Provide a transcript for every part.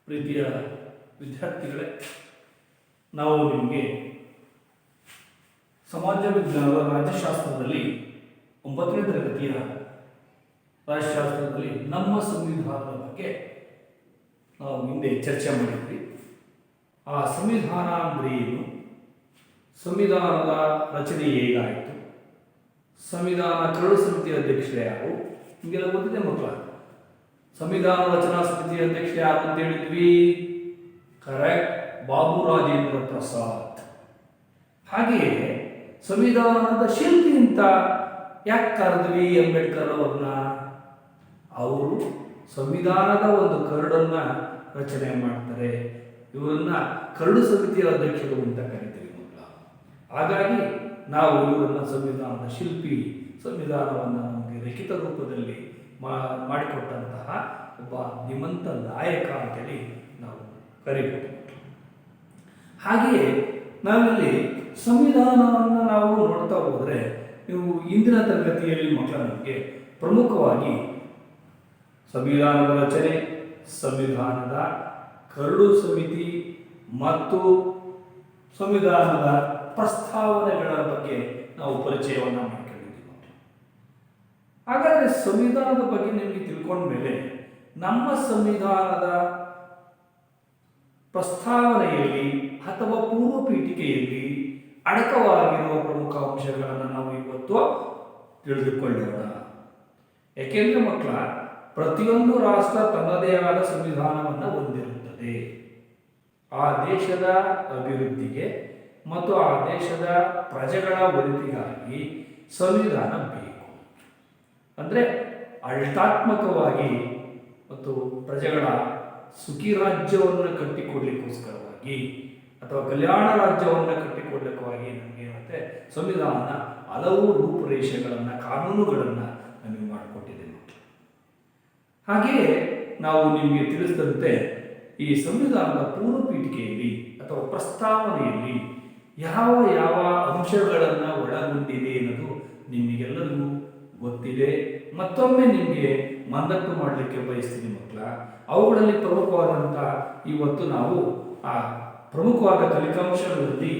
ಪ್ರೀತಿಯ ವಿದ್ಯಾರ್ಥಿಗಳೇ, ನಾವು ನಿಮಗೆ ಸಮಾಜ ವಿಜ್ಞಾನದ ರಾಜ್ಯಶಾಸ್ತ್ರದಲ್ಲಿ 9ನೇ ತರಗತಿಯ ರಾಜ್ಯಶಾಸ್ತ್ರದಲ್ಲಿ ನಮ್ಮ ಸಂವಿಧಾನದ ಬಗ್ಗೆ ನಾವು ಹಿಂದೆ ಚರ್ಚೆ ಮಾಡಿದ್ವಿ. ಆ ಸಂವಿಧಾನ ಅಂದರೆ ಏನು, ಸಂವಿಧಾನದ ರಚನೆ ಹೇಗಾಯಿತು, ಸಂವಿಧಾನ ಕರಡು ಸಮಿತಿಯ ಅಧ್ಯಕ್ಷರು ಯಾರು, ನಿಮಗೆಲ್ಲ ಗೊತ್ತಿದೆ ಮಕ್ಕಳ. ಸಂವಿಧಾನ ರಚನಾ ಸಮಿತಿಯ ಅಧ್ಯಕ್ಷ ಯಾರು ಅಂತ ಹೇಳಿದ್ವಿ? ಕರೆಕ್ಟ್, ಬಾಬು ರಾಜೇಂದ್ರ ಪ್ರಸಾದ್. ಹಾಗೆಯೇ ಸಂವಿಧಾನದ ಶಿಲ್ಪಿ ಅಂತ ಯಾಕೆ ಕರೆದ್ವಿ ಅಂಬೇಡ್ಕರ್ ಅವ್ರನ್ನ? ಅವರು ಸಂವಿಧಾನದ ಒಂದು ಕರಡನ್ನ ರಚನೆ ಮಾಡ್ತಾರೆ. ಇವರನ್ನ ಕರಡು ಸಮಿತಿಯ ಅಧ್ಯಕ್ಷರು ಅಂತ ಕರಿತೀವಿ ಮಕ್ಕಳ. ಹಾಗಾಗಿ ನಾವು ಇವರನ್ನ ಸಂವಿಧಾನದ ಶಿಲ್ಪಿ, ಸಂವಿಧಾನವನ್ನು ನಮಗೆ ಲಿಖಿತ ರೂಪದಲ್ಲಿ ಮಾಡಿಕೊಟ್ಟಂತಹ ಒಬ್ಬ ಧೀಮಂತ ನಾಯಕ ಅಂತೇಳಿ ನಾವು ಕರೀಬಹುದು. ಹಾಗೆಯೇ ನಾವಿಲ್ಲಿ ಸಂವಿಧಾನವನ್ನು ನಾವು ನೋಡ್ತಾ ಹೋದರೆ, ನೀವು ಇಂದಿನ ತರಗತಿಯಲ್ಲಿ ಮಕ್ಕಳ ನಮಗೆ ಪ್ರಮುಖವಾಗಿ ಸಂವಿಧಾನದ ರಚನೆ, ಸಂವಿಧಾನದ ಕರಡು ಸಮಿತಿ ಮತ್ತು ಸಂವಿಧಾನದ ಪ್ರಸ್ತಾವನೆಗಳ ಬಗ್ಗೆ ನಾವು ಪರಿಚಯವನ್ನು ಮಾಡ್ಕೊಂಡಿದ್ದೀವಿ. ಹಾಗಾದರೆ ಸಂವಿಧಾನದ ಬಗ್ಗೆ ನಿಮಗೆ ತಿಳ್ಕೊಂಡ ಮೇಲೆ ನಮ್ಮ ಸಂವಿಧಾನದ ಪ್ರಸ್ತಾವನೆಯಲ್ಲಿ ಅಥವಾ ಪೂರ್ವ ಪೀಠಿಕೆಯಲ್ಲಿ ಅಡಕವಾಗಿರುವ ಪ್ರಮುಖ ಅಂಶಗಳನ್ನು ನಾವು ಇವತ್ತು ತಿಳಿದುಕೊಳ್ಳೋಣ. ಯಾಕೆಂದ್ರೆ ಮಕ್ಕಳ, ಪ್ರತಿಯೊಂದು ರಾಷ್ಟ್ರ ತನ್ನದೇ ಆದ ಸಂವಿಧಾನವನ್ನು ಹೊಂದಿರುತ್ತದೆ. ಆ ದೇಶದ ಅಭಿವೃದ್ಧಿಗೆ ಮತ್ತು ಆ ದೇಶದ ಪ್ರಜೆಗಳ ಒಳಿತಿಗಾಗಿ ಸಂವಿಧಾನ ಬೇಕು. ಅಂದರೆ ಆಡಳಿತಾತ್ಮಕವಾಗಿ ಮತ್ತು ಪ್ರಜೆಗಳ ಸುಖಿ ರಾಜ್ಯವನ್ನು ಕಟ್ಟಿಕೊಡ್ಲಿಕ್ಕೋಸ್ಕರವಾಗಿ ಅಥವಾ ಕಲ್ಯಾಣ ರಾಜ್ಯವನ್ನು ಕಟ್ಟಿಕೊಡ್ಲಿಕ್ಕಾಗಿ ನಮಗೆ ಮತ್ತೆ ಸಂವಿಧಾನ ಹಲವು ರೂಪುರೇಷೆಗಳನ್ನು, ಕಾನೂನುಗಳನ್ನು ನಮಗೆ ಮಾಡಿಕೊಟ್ಟಿದೆ. ಹಾಗೆಯೇ ನಾವು ನಿಮಗೆ ತಿಳಿಸಿದಂತೆ ಈ ಸಂವಿಧಾನದ ಪೂರ್ವ ಪೀಠಿಕೆಯಲ್ಲಿ ಅಥವಾ ಪ್ರಸ್ತಾವನೆಯಲ್ಲಿ ಯಾವ ಯಾವ ಅಂಶಗಳನ್ನು ಒಳಗೊಂಡಿದೆ ಅನ್ನೋದು ನಿಮಗೆಲ್ಲರಿಗೂ ಗೊತ್ತಿದೆ. ಮತ್ತೊಮ್ಮೆ ನಿಮಗೆ ಮನದಟ್ಟು ಮಾಡಲಿಕ್ಕೆ ಬಯಸ್ತೀನಿ ಮಕ್ಕಳ. ಅವುಗಳಲ್ಲಿ ಪ್ರಮುಖವಾದಂಥ ಇವತ್ತು ನಾವು ಆ ಪ್ರಮುಖವಾದ ಫಲಿತಾಂಶಗಳಲ್ಲಿ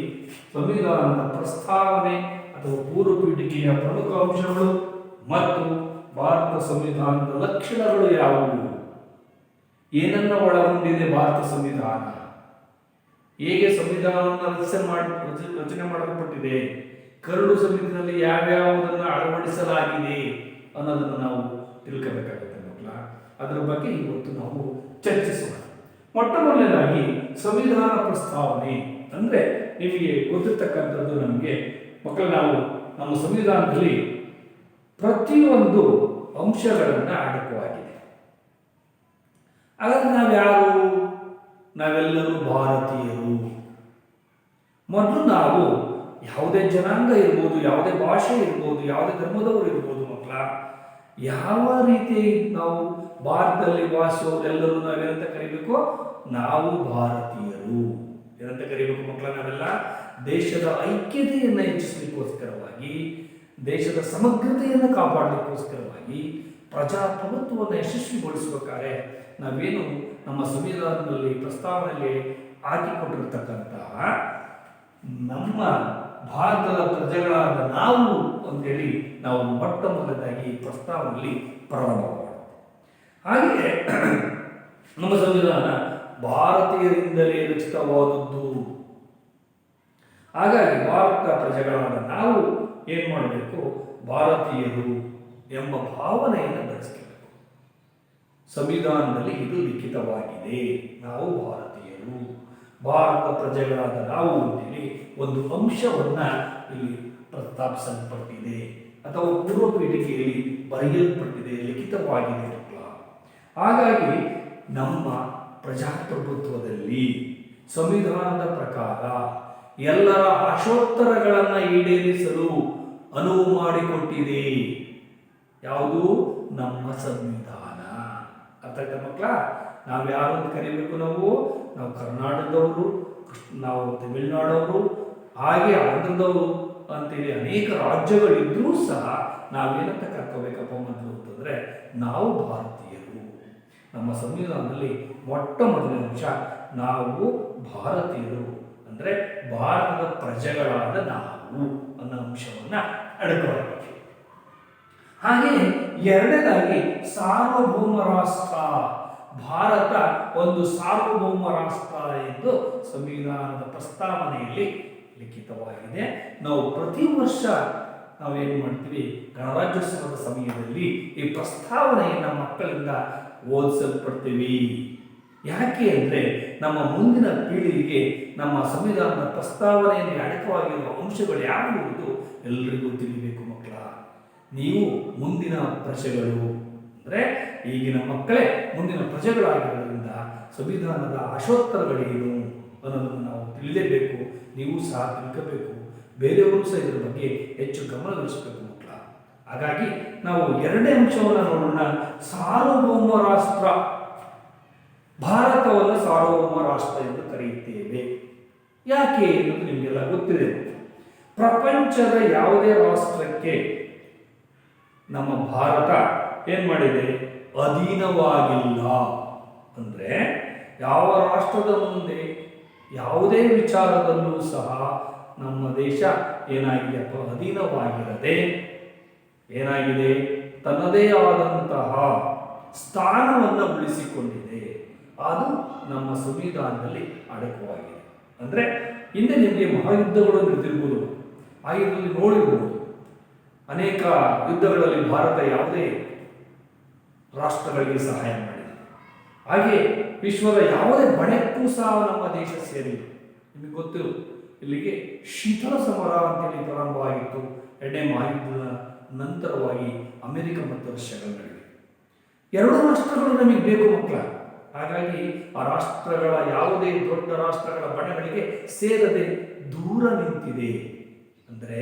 ಸಂವಿಧಾನದ ಪ್ರಸ್ತಾವನೆ ಅಥವಾ ಪೂರ್ವ ಪೀಠಿಕೆಯ ಪ್ರಮುಖ ಅಂಶಗಳು ಮತ್ತು ಭಾರತ ಸಂವಿಧಾನದ ಲಕ್ಷಣಗಳು ಯಾವುವು, ಏನನ್ನ ಒಳಗೊಂಡಿದೆ ಭಾರತ ಸಂವಿಧಾನ, ಹೇಗೆ ಸಂವಿಧಾನವನ್ನು ರಚನೆ ಮಾಡಲ್ಪಟ್ಟಿದೆ, ಕರಡು ಸಮಿತಿನಲ್ಲಿ ಯಾವ್ಯಾವುದನ್ನು ಅಳವಡಿಸಲಾಗಿದೆ ಅನ್ನೋದನ್ನು ನಾವು ತಿಳ್ಕೋಬೇಕಾಗುತ್ತೆ ಮಕ್ಕಳ. ಅದರ ಬಗ್ಗೆ ಇವತ್ತು ನಾವು ಚರ್ಚಿಸೋಣ. ಮೊಟ್ಟ ಮೊದಲನೇದಾಗಿ ಸಂವಿಧಾನ ಪ್ರಸ್ತಾವನೆ ಅಂದರೆ ನಿಮಗೆ ಗೊತ್ತಿರ್ತಕ್ಕಂಥದ್ದು ನಮಗೆ ಮಕ್ಕಳ, ನಾವು ನಮ್ಮ ಸಂವಿಧಾನದಲ್ಲಿ ಪ್ರತಿಯೊಂದು ಅಂಶಗಳನ್ನು ಅಡಕವಾಗಿದೆ. ಹಾಗಾದ್ರೆ ನಾವ್ಯಾರು? ನಾವೆಲ್ಲರೂ ಭಾರತೀಯರು. ಮೊದಲು ನಾವು ಯಾವುದೇ ಜನಾಂಗ ಇರ್ಬೋದು, ಯಾವುದೇ ಭಾಷೆ ಇರ್ಬೋದು, ಯಾವುದೇ ಧರ್ಮದವರು ಇರ್ಬೋದು ಮಕ್ಕಳ, ಯಾವ ರೀತಿ ನಾವು ಭಾರತದಲ್ಲಿ ವಾಸಿಸುವವರೆಲ್ಲರೂ ನಾವೇನಂತ ಕರಿಬೇಕು? ನಾವು ಭಾರತೀಯರು ಏನಂತ ಕರಿಬೇಕು ಮಕ್ಕಳ? ನಾವೆಲ್ಲ ದೇಶದ ಐಕ್ಯತೆಯನ್ನು ಹೆಚ್ಚಿಸಲಿಕ್ಕೋಸ್ಕರವಾಗಿ, ದೇಶದ ಸಮಗ್ರತೆಯನ್ನು ಕಾಪಾಡಲಿಕ್ಕೋಸ್ಕರವಾಗಿ, ಪ್ರಜಾಪ್ರಭುತ್ವವನ್ನು ಯಶಸ್ವಿಗೊಳಿಸಬೇಕಾದ್ರೆ ನಾವೇನು ನಮ್ಮ ಸಂವಿಧಾನದಲ್ಲಿ ಪ್ರಸ್ತಾವನೆಯಲ್ಲಿ ಹಾಕಿಕೊಟ್ಟಿರ್ತಕ್ಕಂತಹ ನಮ್ಮ ಭಾರತದ ಪ್ರಜೆಗಳಾದ ನಾವು ಅಂತೇಳಿ ನಾವು ಮೊಟ್ಟ ಮೊದಲದಾಗಿ ಪ್ರಸ್ತಾವನೆಯಲ್ಲಿ ಪ್ರಾರಂಭ ಮಾಡೋದು. ಹಾಗೆಯೇ ನಮ್ಮ ಸಂವಿಧಾನ ಭಾರತೀಯರಿಂದಲೇ ರಚಿತವಾದದ್ದು. ಹಾಗಾಗಿ ಭಾರತ ಪ್ರಜೆಗಳಾದ ನಾವು ಏನು ಮಾಡಬೇಕು? ಭಾರತೀಯರು ಎಂಬ ಭಾವನೆಯನ್ನು ಬೆಳೆಸಬೇಕು. ಸಂವಿಧಾನದಲ್ಲಿ ಇದು ಲಿಖಿತವಾಗಿದೆ, ನಾವು ಭಾರತೀಯರು, ಭಾರತ ಪ್ರಜೆಗಳಾದ ನಾವು ಅಂತೇಳಿ ಒಂದು ಅಂಶವನ್ನ ಇಲ್ಲಿ ಪ್ರಸ್ತಾಪಿಸಲ್ಪಟ್ಟಿದೆ ಅಥವಾ ಪೂರ್ವ ಪೀಠಿಕೆಯಲ್ಲಿ ಬರೆಯಲ್ಪಟ್ಟಿದೆ, ಲಿಖಿತವಾಗಿದೆ. ಹಾಗಾಗಿ ನಮ್ಮ ಪ್ರಜಾಪ್ರಭುತ್ವದಲ್ಲಿ ಸಂವಿಧಾನದ ಪ್ರಕಾರ ಎಲ್ಲರ ಆಶೋತ್ತರಗಳನ್ನು ಈಡೇರಿಸಲು ಅನುವು ಮಾಡಿಕೊಟ್ಟಿದೆ. ಯಾವುದು? ನಮ್ಮ ಸಂವಿಧಾನ. ಅರ್ಥ ಆಯ್ತಾ ಮಕ್ಕಳ? ನಾವು ಯಾರು ಅಂತ ಕರಿಬೇಕು? ನಾವು ಕರ್ನಾಟಕದವರು, ನಾವು ತಮಿಳುನಾಡವರು, ಹಾಗೆ ಆಂಧ್ರದವರು ಅಂತೇಳಿ ಅನೇಕ ರಾಜ್ಯಗಳಿದ್ರೂ ಸಹ ನಾವೇನಂತ ಕರ್ಕೋಬೇಕಪ್ಪ ಮೊದಲು ಅಂತಂದರೆ ನಾವು ಭಾರತೀಯರು. ನಮ್ಮ ಸಂವಿಧಾನದಲ್ಲಿ ಮೊಟ್ಟ ಮೊದಲನೇ ಅಂಶ ನಾವು ಭಾರತೀಯರು ಅಂದರೆ ಭಾರತದ ಪ್ರಜೆಗಳಾದ ನಾವು ಅನ್ನೋ ಅಂಶವನ್ನು ಅಡಕವಾಗಿದೆ. ಹಾಗೆಯೇ ಎರಡನೇದಾಗಿ ಸಾರ್ವಭೌಮ ರಾಷ್ಟ್ರ. ಭಾರತ ಒಂದು ಸಾರ್ವಭೌಮ ರಾಷ್ಟ್ರ ಎಂದು ಸಂವಿಧಾನದ ಪ್ರಸ್ತಾವನೆಯಲ್ಲಿ ಲಿಖಿತವಾಗಿದೆ. ನಾವು ಪ್ರತಿ ವರ್ಷ ನಾವೇನು ಮಾಡ್ತೀವಿ, ಗಣರಾಜ್ಯೋತ್ಸವದ ಸಮಯದಲ್ಲಿ ಈ ಪ್ರಸ್ತಾವನೆಯನ್ನು ಮಕ್ಕಳಿಂದ ಓದಿಸಲ್ಪಡ್ತೀವಿ. ಯಾಕೆ ಅಂದರೆ ನಮ್ಮ ಮುಂದಿನ ಪೀಳಿಗೆಗೆ ನಮ್ಮ ಸಂವಿಧಾನದ ಪ್ರಸ್ತಾವನೆಯಲ್ಲಿ ಅಡಕವಾಗಿರುವ ಅಂಶಗಳು ಯಾವುವು ಎಲ್ಲರಿಗೂ ತಿಳಿಬೇಕು. ಮಕ್ಕಳ, ನೀವು ಮುಂದಿನ ಪ್ರಜೆಗಳು ಅಂದರೆ ಈಗಿನ ಮಕ್ಕಳೇ ಮುಂದಿನ ಪ್ರಜೆಗಳಾಗಿರೋದ್ರಿಂದ ಸಂವಿಧಾನದ ಆಶೋತ್ತರಗಳೇನು ಅನ್ನೋದನ್ನು ನಾವು ತಿಳಿಯಲೇಬೇಕು. ನೀವು ಸಹ ತಿಳ್ಕೋಬೇಕು, ಬೇರೆಯವರು ಸಹ ಇದರ ಬಗ್ಗೆ ಹೆಚ್ಚು ಗಮನಹರಿಸಬೇಕು ಮಕ್ಕಳ. ಹಾಗಾಗಿ ನಾವು ಎರಡನೇ ಅಂಶವನ್ನು ನೋಡೋಣ. ಸಾರ್ವಭೌಮ ರಾಷ್ಟ್ರ. ಭಾರತವನ್ನು ಸಾರ್ವಭೌಮ ರಾಷ್ಟ್ರ ಎಂದು ಕರೆಯುತ್ತೇವೆ. ಯಾಕೆ ಎನ್ನುವುದು ನಿಮಗೆಲ್ಲ ಗೊತ್ತಿದೆ. ಪ್ರಪಂಚದ ಯಾವುದೇ ರಾಷ್ಟ್ರಕ್ಕೆ ನಮ್ಮ ಭಾರತ ಏನು ಮಾಡಿದೆ, ಅಧೀನವಾಗಿಲ್ಲ. ಅಂದರೆ ಯಾವ ರಾಷ್ಟ್ರದ ಮುಂದೆ ಯಾವುದೇ ವಿಚಾರದಲ್ಲೂ ಸಹ ನಮ್ಮ ದೇಶ ಏನಾಗಿದೆಯಪ್ಪ, ಅಧೀನವಾಗಿರದೆ ಏನಾಗಿದೆ, ತನ್ನದೇ ಆದಂತಹ ಸ್ಥಾನವನ್ನು ಉಳಿಸಿಕೊಂಡಿದೆ. ಅದು ನಮ್ಮ ಸಂವಿಧಾನದಲ್ಲಿ ಅಡಕವಾಗಿದೆ. ಅಂದರೆ ಹಿಂದೆ ನಿಮಗೆ ಮಹಾಯುದ್ಧಗಳು ನಡೆದಿರ್ಬೋದು, ಆ ಯುದ್ಧದಲ್ಲಿ ನೋಡಿರ್ಬೋದು. ಅನೇಕ ಯುದ್ಧಗಳಲ್ಲಿ ಭಾರತ ಯಾವುದೇ ರಾಷ್ಟ್ರಗಳಿಗೆ ಸಹಾಯ ಮಾಡಿದೆ. ಹಾಗೆ ವಿಶ್ವದ ಯಾವುದೇ ಬಣಕ್ಕೂ ಸಹ ನಮ್ಮ ದೇಶ ಸೇರಿಲ್ಲ. ನಿಮಗೆ ಗೊತ್ತಿರು, ಇಲ್ಲಿಗೆ ಶೀತಲ ಸಮರ ಅಂತೇಳಿ ಪ್ರಾರಂಭವಾಗಿತ್ತು. ಎರಡನೇ ಮಹಾಯುದ್ಧದ ನಂತರವಾಗಿ ಅಮೆರಿಕ ಮತ್ತು ರಷ್ಯಾಗಳು ನಡೆದಿವೆ. ಎರಡು ರಾಷ್ಟ್ರಗಳು ನಮಗೆ ಬೇಕು ಮಕ್ಕಳ. ಹಾಗಾಗಿ ಆ ರಾಷ್ಟ್ರಗಳ ಯಾವುದೇ ದೊಡ್ಡ ರಾಷ್ಟ್ರಗಳ ಬಣಗಳಿಗೆ ಸೇರದೆ ದೂರ ನಿಂತಿದೆ. ಅಂದರೆ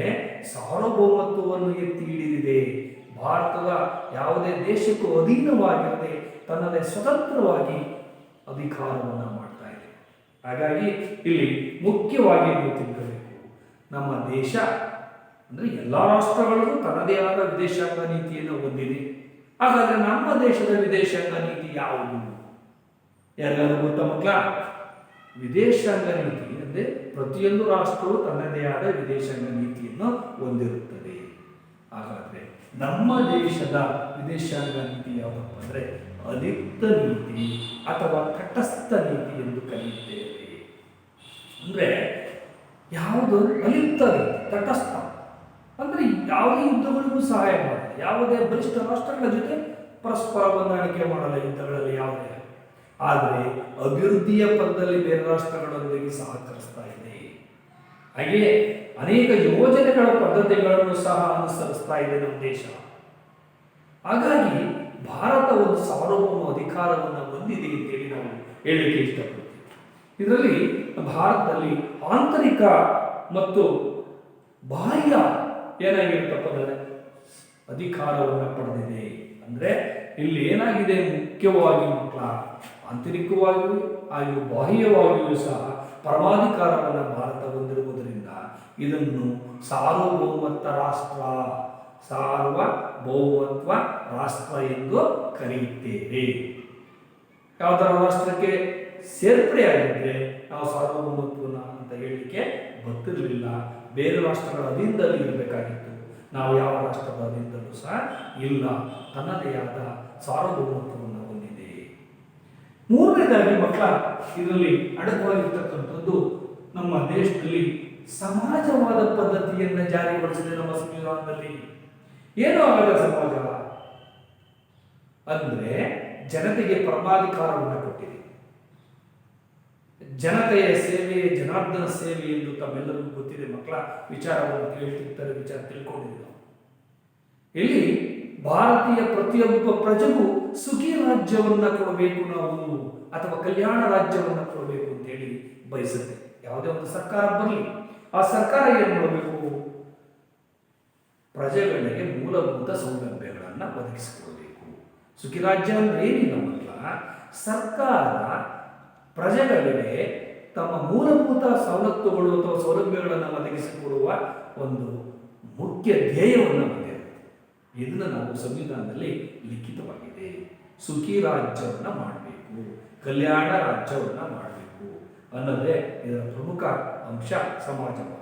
ಸಾರ್ವಭೌಮತ್ವವನ್ನು ಎತ್ತಿ ಹಿಡಿದಿದೆ. ಭಾರತದ ಯಾವುದೇ ದೇಶಕ್ಕೂ ಅಧೀನವಾಗಿರದೆ ತನ್ನದೇ ಸ್ವತಂತ್ರವಾಗಿ ಅಧಿಕಾರವನ್ನು ಮಾಡ್ತಾ ಇದೆ. ಹಾಗಾಗಿ ಇಲ್ಲಿ ಮುಖ್ಯವಾಗಿ ನೀವು ತಿಳ್ಕೋಬೇಕು, ನಮ್ಮ ದೇಶ ಅಂದರೆ ಎಲ್ಲ ರಾಷ್ಟ್ರಗಳಿಗೂ ತನ್ನದೇ ಆದ ವಿದೇಶಾಂಗ ನೀತಿಯನ್ನು ಹೊಂದಿದೆ. ಹಾಗಾದರೆ ನಮ್ಮ ದೇಶದ ವಿದೇಶಾಂಗ ನೀತಿ ಯಾವುದು? ಯಾರಿಗಾದ್ರೂ ಗೊತ್ತಾ ಮಕ್ಕಳ? ವಿದೇಶಾಂಗ ನೀತಿ ಅಂದರೆ ಪ್ರತಿಯೊಂದು ರಾಷ್ಟ್ರವು ತನ್ನದೇ ಆದ ವಿದೇಶಾಂಗ ನೀತಿಯನ್ನು ಹೊಂದಿರುತ್ತದೆ. ಹಾಗಾದರೆ ನಮ್ಮ ದೇಶದ ವಿದೇಶಾಂಗ ನೀತಿ ಯಾವುದಪ್ಪ ಅಂದರೆ ಅಲಿಪ್ತ ನೀತಿ ಅಥವಾ ತಟಸ್ಥ ನೀತಿ ಎಂದು ಕರೆಯುತ್ತೇವೆ. ಅಂದರೆ ಯಾವುದು ಅಲಿಪ್ತ ನೀತಿ, ತಟಸ್ಥ ಅಂದರೆ ಯಾವುದೇ ಯುದ್ಧಗಳಿಗೂ ಸಹಾಯ ಮಾಡಲ್ಲ, ಯಾವುದೇ ಬಲಿಷ್ಠ ರಾಷ್ಟ್ರಗಳ ಜೊತೆ ಪರಸ್ಪರ ಹೊಂದಾಣಿಕೆ ಮಾಡಲ್ಲ ಯುದ್ಧಗಳಲ್ಲಿ ಯಾವುದೇ. ಆದರೆ ಅಭಿವೃದ್ಧಿಯ ಪದದಲ್ಲಿ ಬೇರೆ ರಾಷ್ಟ್ರಗಳೊಂದಿಗೆ ಸಹಕರಿಸ್ತಾ ಇದೆ. ಹಾಗೆಯೇ ಅನೇಕ ಯೋಜನೆಗಳ ಪದ್ಧತಿಗಳನ್ನು ಸಹ ಅನುಸರಿಸ್ತಾ ಇದೆ ನಮ್ಮ ದೇಶ. ಹಾಗಾಗಿ ಭಾರತ ಒಂದು ಸಾರ್ವಭೌಮ ಅಧಿಕಾರವನ್ನು ಹೊಂದಿದೆ ಅಂತೇಳಿ ನಾವು ಹೇಳಲಿಕ್ಕೆ ಇಷ್ಟಪಡ್ತೀವಿ. ಇದರಲ್ಲಿ ಭಾರತದಲ್ಲಿ ಆಂತರಿಕ ಮತ್ತು ಬಾಹ್ಯ ಏನಾಗಿರ್ತಪ್ಪ ಅಂದರೆ ಅಧಿಕಾರವನ್ನು ಪಡೆದಿದೆ. ಅಂದರೆ ಇಲ್ಲಿ ಏನಾಗಿದೆ, ಮುಖ್ಯವಾಗಿ ಮಕ್ಕಳ ಆಂತರಿಕವಾಗಿಯೂ ಹಾಗೂ ಬಾಹ್ಯವಾಗಿಯೂ ಸಹ ಪರಮಾಧಿಕಾರವನ್ನು ಭಾರತ ಹೊಂದಿರುವುದರಿಂದ ಇದನ್ನು ಸಾರ್ವಭೌಮತ್ವ ರಾಷ್ಟ್ರ, ಸಾರ್ವಭೌಮತ್ವ ರಾಷ್ಟ್ರ ಎಂದು ಕರೆಯುತ್ತೇವೆ. ಯಾವುದರ ರಾಷ್ಟ್ರಕ್ಕೆ ಸೇರ್ಪಡೆಯಾಗಿದ್ದರೆ ನಾವು ಸಾರ್ವಭೌಮತ್ವನ ಅಂತ ಹೇಳಲಿಕ್ಕೆ ಗೊತ್ತಿರಲಿಲ್ಲ. ಬೇರೆ ರಾಷ್ಟ್ರಗಳ ಅಧೀನದಲ್ಲಿ ಇರಬೇಕಾಗಿತ್ತು. ನಾವು ಯಾವ ರಾಷ್ಟ್ರದ ಅಧೀನದಲ್ಲೂ ಸಹ ಇಲ್ಲ, ತನ್ನದೇ ಆದ ಸಾರ್ವಭೌಮತ್ವವನ್ನು ಹೊಂದಿದೆ. ಮೂರನೇದಾಗಿ ಮಕ್ಕಳ ಇದರಲ್ಲಿ ಅಡಕವಾಗಿರ್ತಕ್ಕಂಥದ್ದು, ನಮ್ಮ ದೇಶದಲ್ಲಿ ಸಮಾಜವಾದ ಪದ್ಧತಿಯನ್ನು ಜಾರಿಗೊಳಿಸಿದೆ ನಮ್ಮ ಸಂವಿಧಾನದಲ್ಲಿ. ಏನು ಆಗದ ಸಮಾಜ ಅಂದರೆ ಜನತೆಗೆ ಪರಮಾಧಿಕಾರವನ್ನು ಕೊಟ್ಟಿದೆ. ಜನತೆಯ ಸೇವೆ ಜನಾರ್ದನ ಸೇವೆ ಎಂದು ತಮ್ಮೆಲ್ಲರಿಗೂ ಗೊತ್ತಿದೆ ಮಕ್ಕಳ. ವಿಚಾರವನ್ನು ಹೇಳ್ತಿರ್ತಾರೆ, ವಿಚಾರ ತಿಳ್ಕೊಂಡಿದ್ದೀವಿ. ಇಲ್ಲಿ ಭಾರತೀಯ ಪ್ರತಿಯೊಬ್ಬ ಪ್ರಜೆಗೂ ಸುಖಿ ರಾಜ್ಯವನ್ನು ಕೊಡಬೇಕು ನಾವು, ಅಥವಾ ಕಲ್ಯಾಣ ರಾಜ್ಯವನ್ನು ಕೊಡಬೇಕು ಅಂತೇಳಿ ಬಯಸುತ್ತೆ. ಯಾವುದೇ ಒಂದು ಸರ್ಕಾರ ಬರಲಿ, ಆ ಸರ್ಕಾರ ಏನು ಮಾಡಬೇಕು, ಪ್ರಜೆಗಳಿಗೆ ಮೂಲಭೂತ ಸೌಲಭ್ಯಗಳನ್ನು ಒದಗಿಸಿಕೊಡಬೇಕು. ಸುಖಿ ರಾಜ್ಯ ಅಂದ್ರೆ ಏನಿಲ್ಲ ಮಕ್ಕಳ, ಸರ್ಕಾರ ಪ್ರಜೆಗಳಿಗೆ ತಮ್ಮ ಮೂಲಭೂತ ಸವಲತ್ತುಗಳು ಅಥವಾ ಸೌಲಭ್ಯಗಳನ್ನು ಒದಗಿಸಿಕೊಡುವ ಒಂದು ಮುಖ್ಯ ಧ್ಯೇಯವನ್ನು ಹೊಂದಿರುತ್ತೆ. ಇದನ್ನು ನಾವು ಸಂವಿಧಾನದಲ್ಲಿ ಲಿಖಿತವಾಗಿದೆ. ಸುಖಿ ರಾಜ್ಯವನ್ನು ಮಾಡಬೇಕು, ಕಲ್ಯಾಣ ರಾಜ್ಯವನ್ನು ಮಾಡಬೇಕು ಅನ್ನೋದೇ ಇದರ ಪ್ರಮುಖ ಅಂಶ ಸಮಾಜವಾದ.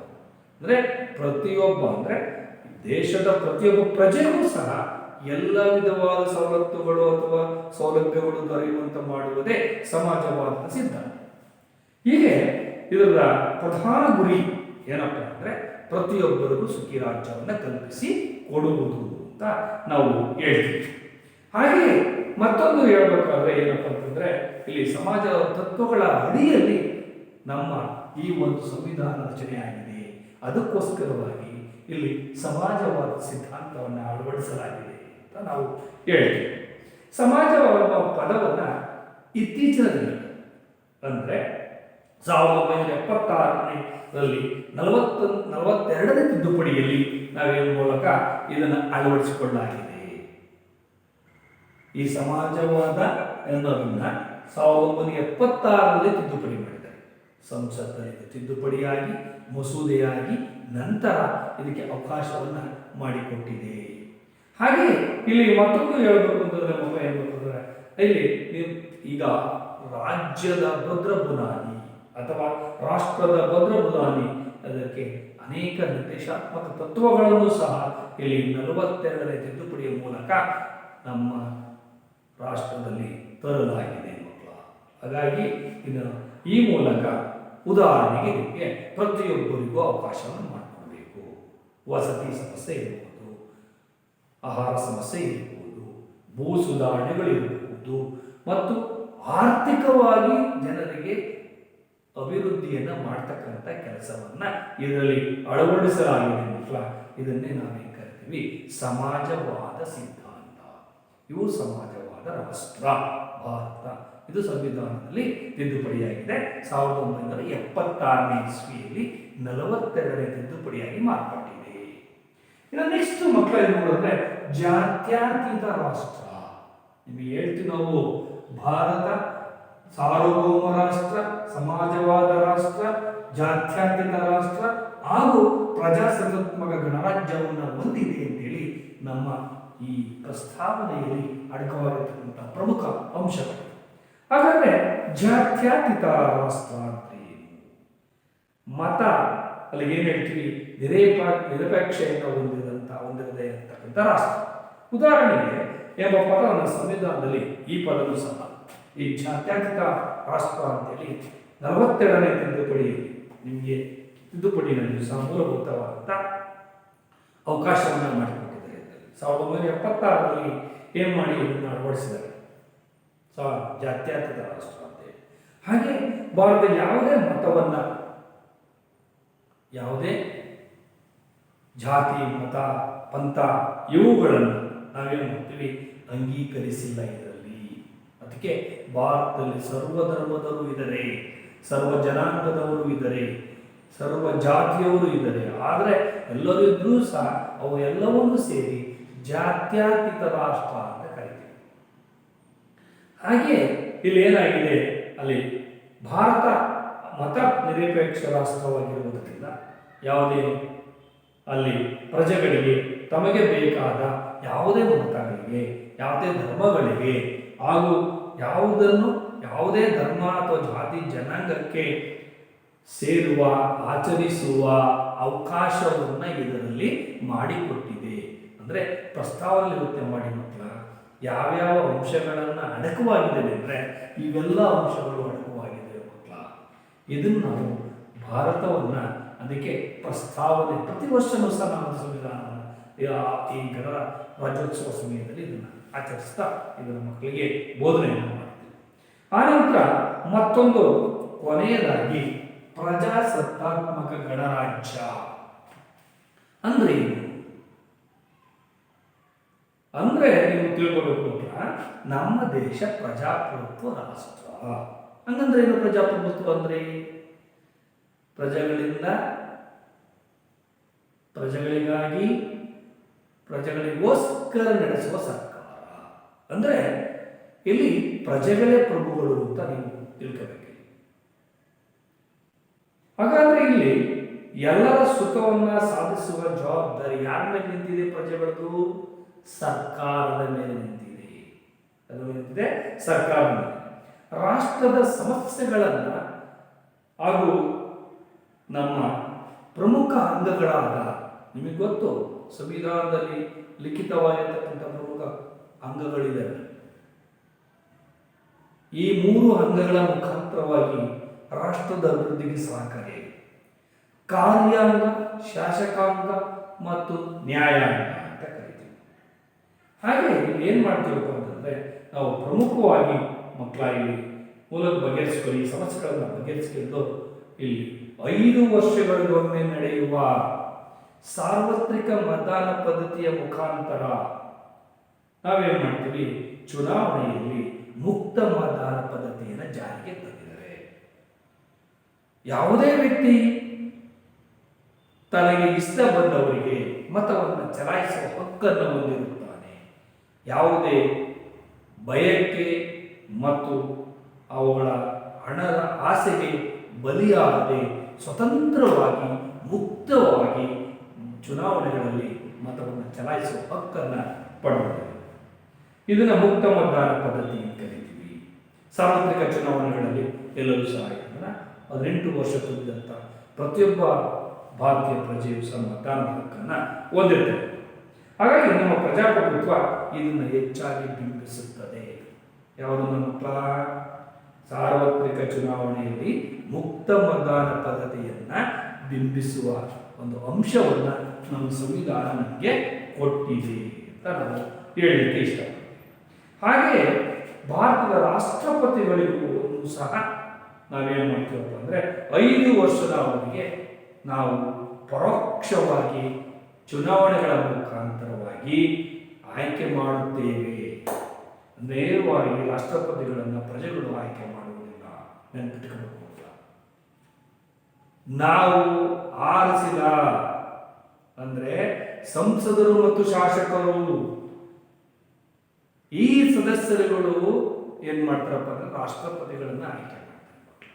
ಅಂದರೆ ಪ್ರತಿಯೊಬ್ಬ ಅಂದರೆ ದೇಶದ ಪ್ರತಿಯೊಬ್ಬ ಪ್ರಜೆಗೂ ಸಹ ಎಲ್ಲ ವಿಧವಾದ ಸವಲತ್ತುಗಳು ಅಥವಾ ಸೌಲಭ್ಯಗಳು ದೊರೆಯುವಂತೆ ಮಾಡುವುದೇ ಸಮಾಜವಾದದ ಸಿದ್ಧಾಂತ. ಹೀಗೆ ಇದರ ಪ್ರಧಾನ ಗುರಿ ಏನಪ್ಪ ಅಂದರೆ ಪ್ರತಿಯೊಬ್ಬರಿಗೂ ಸುಖಿ ರಾಜ್ಯವನ್ನು ಕಲ್ಪಿಸಿ ಕೊಡುವುದು ಅಂತ ನಾವು ಹೇಳ್ತೀವಿ. ಹಾಗೆ ಮತ್ತೊಂದು ಹೇಳಬೇಕಾದ್ರೆ ಏನಪ್ಪ ಅಂತಂದ್ರೆ ಇಲ್ಲಿ ಸಮಾಜದ ತತ್ವಗಳ ಅಡಿಯಲ್ಲಿ ನಮ್ಮ ಈ ಒಂದು ಸಂವಿಧಾನ ರಚನೆಯಾಗಿದೆ. ಅದಕ್ಕೋಸ್ಕರವಾಗಿ ಇಲ್ಲಿ ಸಮಾಜವಾದ ಸಿದ್ಧಾಂತವನ್ನು ಅಳವಡಿಸಲಾಗಿದೆ ಅಂತ ನಾವು ಹೇಳ್ತೀವಿ. ಸಮಾಜವಾದ ಪದವನ್ನು ಇತ್ತೀಚಿನ ದಿನ ಅಂದರೆ 1976ರಲ್ಲಿ 42ನೇ ತಿದ್ದುಪಡಿಯಲ್ಲಿ ನಾವೇನು ಮೂಲಕ ಇದನ್ನು ಅಳವಡಿಸಿಕೊಳ್ಳಲಾಗಿದೆ. ಈ ಸಮಾಜವಾದ ಎನ್ನುವುದನ್ನ 1976ರಲ್ಲಿ ತಿದ್ದುಪಡಿ ಮಾಡಿದ್ದಾರೆ. ಸಂಸತ್ತಲ್ಲಿ ತಿದ್ದುಪಡಿಯಾಗಿ ಮಸೂದೆಯಾಗಿ ನಂತರ ಇದಕ್ಕೆ ಅವಕಾಶವನ್ನು ಮಾಡಿಕೊಟ್ಟಿದೆ. ಹಾಗೆ ಇಲ್ಲಿ ಮತ್ತೊಂದು ಹೇಳಬೇಕು ಅಂತಂದ್ರೆ ಹೇಳ್ಬೇಕಂದ್ರೆ ಇಲ್ಲಿ ಈಗ ರಾಜ್ಯದ ಭದ್ರ ಬುನಾದಿ ಅಥವಾ ರಾಷ್ಟ್ರದ ಭದ್ರ ಬುನಾದಿ ಅದಕ್ಕೆ ಅನೇಕ ನಿರ್ದೇಶಾತ್ಮಕ ತತ್ವಗಳನ್ನು ಸಹ ಇಲ್ಲಿ 42ನೇ ತಿದ್ದುಪಡಿಯ ಮೂಲಕ ನಮ್ಮ ರಾಷ್ಟ್ರದಲ್ಲಿ ತರಲಾಗಿದೆ ಮಕ್ಕಳ. ಹಾಗಾಗಿ ಇದನ್ನು ಈ ಮೂಲಕ ಉದಾಹರಣೆಗೆ ಇದಕ್ಕೆ ಪ್ರತಿಯೊಬ್ಬರಿಗೂ ಅವಕಾಶವನ್ನು ಮಾಡಿಕೊಡಬೇಕು. ವಸತಿ ಸಮಸ್ಯೆ ಇರಬಹುದು, ಆಹಾರ ಸಮಸ್ಯೆ ಇರಬಹುದು, ಭೂ ಸುಧಾರಣೆಗಳಿರಬಹುದು ಮತ್ತು ಆರ್ಥಿಕವಾಗಿ ಜನರಿಗೆ ಅಭಿವೃದ್ಧಿಯನ್ನು ಮಾಡ್ತಕ್ಕಂಥ ಕೆಲಸವನ್ನು ಇದರಲ್ಲಿ ಅಳವಡಿಸಲಾಗಿದೆ ಮಕ್ಕಳ. ಇದನ್ನೇ ನಾವೇನು ಕರಿತೀವಿ ಸಮಾಜವಾದ ಸಿದ್ಧಾಂತ. ಇವು ಸಮಾಜವಾದ ರಾಷ್ಟ್ರ ಭಾರತ. ಇದು ಸಂವಿಧಾನದಲ್ಲಿ ತಿದ್ದುಪಡಿಯಾಗಿದೆ. 1976ನೇ ಇಸ್ವಿಯಲ್ಲಿ 42ನೇ ತಿದ್ದುಪಡಿಯಾಗಿ ಮಾರ್ಪಟ್ಟಿದೆ. ಇನ್ನು ನೆಕ್ಸ್ಟ್ ಮಕ್ಕಳಲ್ಲಿ ನೋಡಿದ್ರೆ ಜಾತ್ಯತೀತ ರಾಷ್ಟ್ರ. ನಿಮಗೆ ಹೇಳ್ತೀವಿ ನಾವು ಭಾರತ ಸಾರ್ವಭೌಮ ರಾಷ್ಟ್ರ, ಸಮಾಜವಾದ ರಾಷ್ಟ್ರ, ಜಾತ್ಯತೀತ ರಾಷ್ಟ್ರ ಹಾಗೂ ಪ್ರಜಾಸತ್ತಾತ್ಮಕ ಗಣರಾಜ್ಯವನ್ನು ಹೊಂದಿದೆ ಅಂತೇಳಿ ನಮ್ಮ ಈ ಪ್ರಸ್ತಾವನೆಯಲ್ಲಿ ಅಡಕವಾಗಿರ್ತಕ್ಕಂಥ ಪ್ರಮುಖ ಅಂಶಗಳು. ಹಾಗಾದ್ರೆ ಜಾತ್ಯತೀತ ರಾಷ್ಟ್ರ ಅಂತ ಏನು? ಮತ ಅಲ್ಲಿ ಏನು ಹೇಳ್ತೀವಿ ನಿರಪೇಕ್ಷೆಯನ್ನು ಹೊಂದಿರದೆ ಇರತಕ್ಕಂಥ ರಾಷ್ಟ್ರ. ಉದಾಹರಣೆಗೆ ಎಂಬ ಪದವನ್ನು ಸಂವಿಧಾನದಲ್ಲಿ ಈ ಪದವು ಸಹ ಈ ಜಾತ್ಯತೀತ ರಾಷ್ಟ್ರ ಅಂತೇಳಿ 42ನೇ ತಿದ್ದುಪಡಿ ನಿಮಗೆ ತಿದ್ದುಪಡಿನಲ್ಲಿ ಸಹ ಮೂಲಭೂತವಾದಂಥ ಅವಕಾಶವನ್ನು ಮಾಡಿಕೊಟ್ಟಿದ್ದಾರೆ. 1976ರಲ್ಲಿ ಏನು ಮಾಡಿ ಇದನ್ನು ಅಳವಡಿಸಿದ್ದಾರೆ ಜಾತ್ಯತೀತ ರಾಷ್ಟ್ರ ಅಂತೇಳಿ. ಹಾಗೆ ಭಾರತ ಯಾವುದೇ ಮತವನ್ನು, ಯಾವುದೇ ಜಾತಿ ಮತ ಪಂಥ ಇವುಗಳನ್ನು ನಾವೇನು ಮಾಡ್ತೀವಿ ಅಂಗೀಕರಿಸಿಲ್ಲ ಇದರಲ್ಲಿ. ಅದಕ್ಕೆ ಭಾರತದಲ್ಲಿ ಸರ್ವಧರ್ಮದವರು ಇದ್ದಾರೆ, ಸರ್ವ ಜನಾಂಗದವರು ಇದ್ದಾರೆ, ಸರ್ವ ಜಾತಿಯವರು ಇದ್ದಾರೆ. ಆದರೆ ಎಲ್ಲರಿದ್ರೂ ಸಹ ಅವು ಎಲ್ಲವನ್ನೂ ಸೇರಿ ಜಾತ್ಯತೀತ ರಾಷ್ಟ್ರ ಅಂತ ಕರೀತೀವಿ. ಹಾಗೆ ಇಲ್ಲಿ ಏನಾಗಿದೆ, ಅಲ್ಲಿ ಭಾರತ ಮತ ನಿರಪೇಕ್ಷ ರಾಷ್ಟ್ರವಾಗಿರುವುದರಿಂದ ಯಾವುದೇ ಅಲ್ಲಿ ಪ್ರಜೆಗಳಿಗೆ ತಮಗೆ ಬೇಕಾದ ಯಾವುದೇ ಮತಗಳಿಗೆ, ಯಾವುದೇ ಧರ್ಮಗಳಿಗೆ ಹಾಗೂ ಯಾವುದೇ ಧರ್ಮ ಅಥವಾ ಜಾತಿ ಜನಾಂಗಕ್ಕೆ ಸೇರುವ ಆಚರಿಸುವ ಅವಕಾಶವನ್ನು ಇದರಲ್ಲಿ ಮಾಡಿಕೊಟ್ಟಿದೆ. ಅಂದರೆ ಪ್ರಸ್ತಾವನೆ ಯೋಚನೆ ಮಾಡಿ ಮಕ್ಕಳ, ಯಾವ್ಯಾವ ಅಂಶಗಳನ್ನು ಅಡಕವಾಗಿದೆ ಅಂದರೆ ಇವೆಲ್ಲ ಅಂಶಗಳು ಅಡಕವಾಗಿದೆ ಮಕ್ಕಳ. ಇದನ್ನು ನಾವು ಭಾರತವನ್ನು ಅದಕ್ಕೆ ಪ್ರಸ್ತಾವನೆ ಪ್ರತಿ ವರ್ಷವೂ ಸಹ ನಮ್ಮ ಸಂವಿಧಾನ ಈ ಗಣರ ರಾಜ್ಯೋತ್ಸವ ಸಮಯದಲ್ಲಿ ಇದನ್ನು ಆಚರಿಸ್ತಾ ಇದನ್ನು ಮಕ್ಕಳಿಗೆ ಬೋಧನೆಯನ್ನು ಮಾಡ್ತೀವಿ. ಆನಂತರ ಮತ್ತೊಂದು ಕೊನೆಯದಾಗಿ ಪ್ರಜಾಸತ್ತಾತ್ಮಕ ಗಣರಾಜ್ಯ ಅಂದ್ರೆ ಏನು? ಅಂದ್ರೆ ನೀವು ತಿಳ್ಕೋಬೇಕು ಅಂತ, ನಮ್ಮ ದೇಶ ಪ್ರಜಾಪ್ರಭುತ್ವ ರಾಷ್ಟ್ರ. ಹಂಗಂದ್ರೆ ಏನು ಪ್ರಜಾಪ್ರಭುತ್ವ ಅಂದ್ರೆ? ಪ್ರಜೆಗಳಿಂದ ಪ್ರಜೆಗಳಿಗಾಗಿ ಪ್ರಜೆಗಳಿಗೋಸ್ಕರ ನಡೆಸುವ ಸರ್ಕಾರ. ಅಂದ್ರೆ ಇಲ್ಲಿ ಪ್ರಜೆಗಳೇ ಪ್ರಭುಗಳು ಅಂತ ನೀವು ತಿಳ್ಕೋಬೇಕು. ಹಾಗಾದ್ರೆ ಇಲ್ಲಿ ಎಲ್ಲರ ಸುಖವನ್ನ ಸಾಧಿಸುವ ಜವಾಬ್ದಾರಿ ಯಾರ ಮೇಲೆ ನಿಂತಿದೆ? ಪ್ರಜೆಗಳದ್ದು ಸರ್ಕಾರದ ಮೇಲೆ ನಿಂತಿದೆ. ಅದು ಏನಿದೆ ಸರ್ಕಾರದ ಮೇಲೆ. ರಾಷ್ಟ್ರದ ಸಮಸ್ಯೆಗಳನ್ನು ಹಾಗೂ ನಮ್ಮ ಪ್ರಮುಖ ಅಂಗಗಳಾದ, ನಿಮಗೆ ಗೊತ್ತು ಸಂವಿಧಾನದಲ್ಲಿ ಲಿಖಿತವಾಗಿರ್ತಕ್ಕಂಥ ಪ್ರಮುಖ ಅಂಗಗಳಿವೆ. ಈ 3 ಅಂಗಗಳ ಮುಖಾಂತರವಾಗಿ ರಾಷ್ಟ್ರದ ಅಭಿವೃದ್ಧಿಗೆ ಸಹಕಾರಿ. ಕಾರ್ಯಾಂಗ, ಶಾಸಕಾಂಗ ಮತ್ತು ನ್ಯಾಯಾಂಗ ಅಂತ ಕರಿತೀವಿ. ಹಾಗೆ ಏನು ಮಾಡ್ತೀವಪ್ಪ ಅಂತಂದರೆ, ನಾವು ಪ್ರಮುಖವಾಗಿ ಮಕ್ಕಳ ಇಲ್ಲಿ ಮೂಲಕ ಬಗೆಹರಿಸಿಕೊಳ್ಳಿ, ಈ ಸಮಸ್ಯೆಗಳನ್ನು ಬಗೆಹರಿಸಿಕೊಂಡು ಇಲ್ಲಿ 5 ವರ್ಷಗಳಿಗೊಮ್ಮೆ ನಡೆಯುವ ಸಾರ್ವತ್ರಿಕ ಮತದಾನ ಪದ್ಧತಿಯ ಮುಖಾಂತರ ನಾವೇನು ಮಾಡ್ತೀವಿ, ಚುನಾವಣೆಯಲ್ಲಿ ಮುಕ್ತ ಮತದಾನ ಪದ್ಧತಿಯನ್ನು ಜಾರಿಗೆ ತಂದಿದ್ದಾರೆ. ಯಾವುದೇ ವ್ಯಕ್ತಿ ತನಗೆ ಇಷ್ಟ ಬಂದವರಿಗೆ ಮತವನ್ನು ಚಲಾಯಿಸುವ ಹಕ್ಕನ್ನು ಹೊಂದಿರುತ್ತಾನೆ. ಯಾವುದೇ ಬಯಕೆ ಮತ್ತು ಅವುಗಳ ಹಣದ ಆಸೆಗೆ ಬಲಿಯಾಗದೆ ಸ್ವತಂತ್ರವಾಗಿ ಮುಕ್ತವಾಗಿ ಚುನಾವಣೆಗಳಲ್ಲಿ ಮತವನ್ನು ಚಲಾಯಿಸುವ ಹಕ್ಕನ್ನು ಪಡೆದಿದೆ. ಇದನ್ನು ಮುಕ್ತ ಮತದಾನ ಪದ್ಧತಿ ಅಂತ ಕರಿತೀವಿ. ಸಾರ್ವತ್ರಿಕ ಚುನಾವಣೆಗಳಲ್ಲಿ ಎಲ್ಲರೂ ಸಹ 18 ವರ್ಷ ತುಂಬಿದಂಥ ಪ್ರತಿಯೊಬ್ಬ ಭಾರತೀಯ ಪ್ರಜೆಯು ಸಹ ಮತದಾನದ ಹಕ್ಕನ್ನು ಹೊಂದಿರ್ತಾರೆ. ಹಾಗಾಗಿ ನಮ್ಮ ಪ್ರಜಾಪ್ರಭುತ್ವ ಇದನ್ನು ಹೆಚ್ಚಾಗಿ ಬಿಂಬಿಸುತ್ತದೆ. ಯಾವುದನ್ನು ಮಕ್ಕಳ? ಸಾರ್ವತ್ರಿಕ ಚುನಾವಣೆಯಲ್ಲಿ ಮುಕ್ತ ಮತದಾನ ಪದ್ಧತಿಯನ್ನು ಬಿಂಬಿಸುವ ಒಂದು ಅಂಶವನ್ನು ನಮ್ಮ ಸಂವಿಧಾನ ನಮಗೆ ಕೊಟ್ಟಿದೆ ಅಂತ ನಾವು ಹೇಳಲಿಕ್ಕೆ ಇಷ್ಟಪಡ್ತೀವಿ. ಹಾಗೆ ಭಾರತದ ರಾಷ್ಟ್ರಪತಿಗಳಿಗೂ ಸಹ ನಾವೇನು ಮಾಡ್ತೀವಪ್ಪ ಅಂದರೆ 5 ವರ್ಷದ ಅವಧಿಗೆ ನಾವು ಪರೋಕ್ಷವಾಗಿ ಚುನಾವಣೆಗಳ ಮುಖಾಂತರವಾಗಿ ಆಯ್ಕೆ ಮಾಡುತ್ತೇವೆ. ನೇರವಾಗಿ ರಾಷ್ಟ್ರಪತಿಗಳನ್ನು ಪ್ರಜೆಗಳು ಆಯ್ಕೆ ಮಾಡುವುದಿಲ್ಲ, ನೆನಪಿಟ್ಟುಕೊಳ್ಳಬೇಕು. ನಾವು ಆರಿಸಿದ ಅಂದರೆ ಸಂಸದರು ಮತ್ತು ಶಾಸಕರು, ಈ ಸದಸ್ಯರುಗಳು ಏನ್ ಮಾಡ್ತಾರಪ್ಪ ಅಂದ್ರೆ ರಾಷ್ಟ್ರಪತಿಗಳನ್ನ ಆಯ್ಕೆ ಮಾಡ್ತಾರೆ.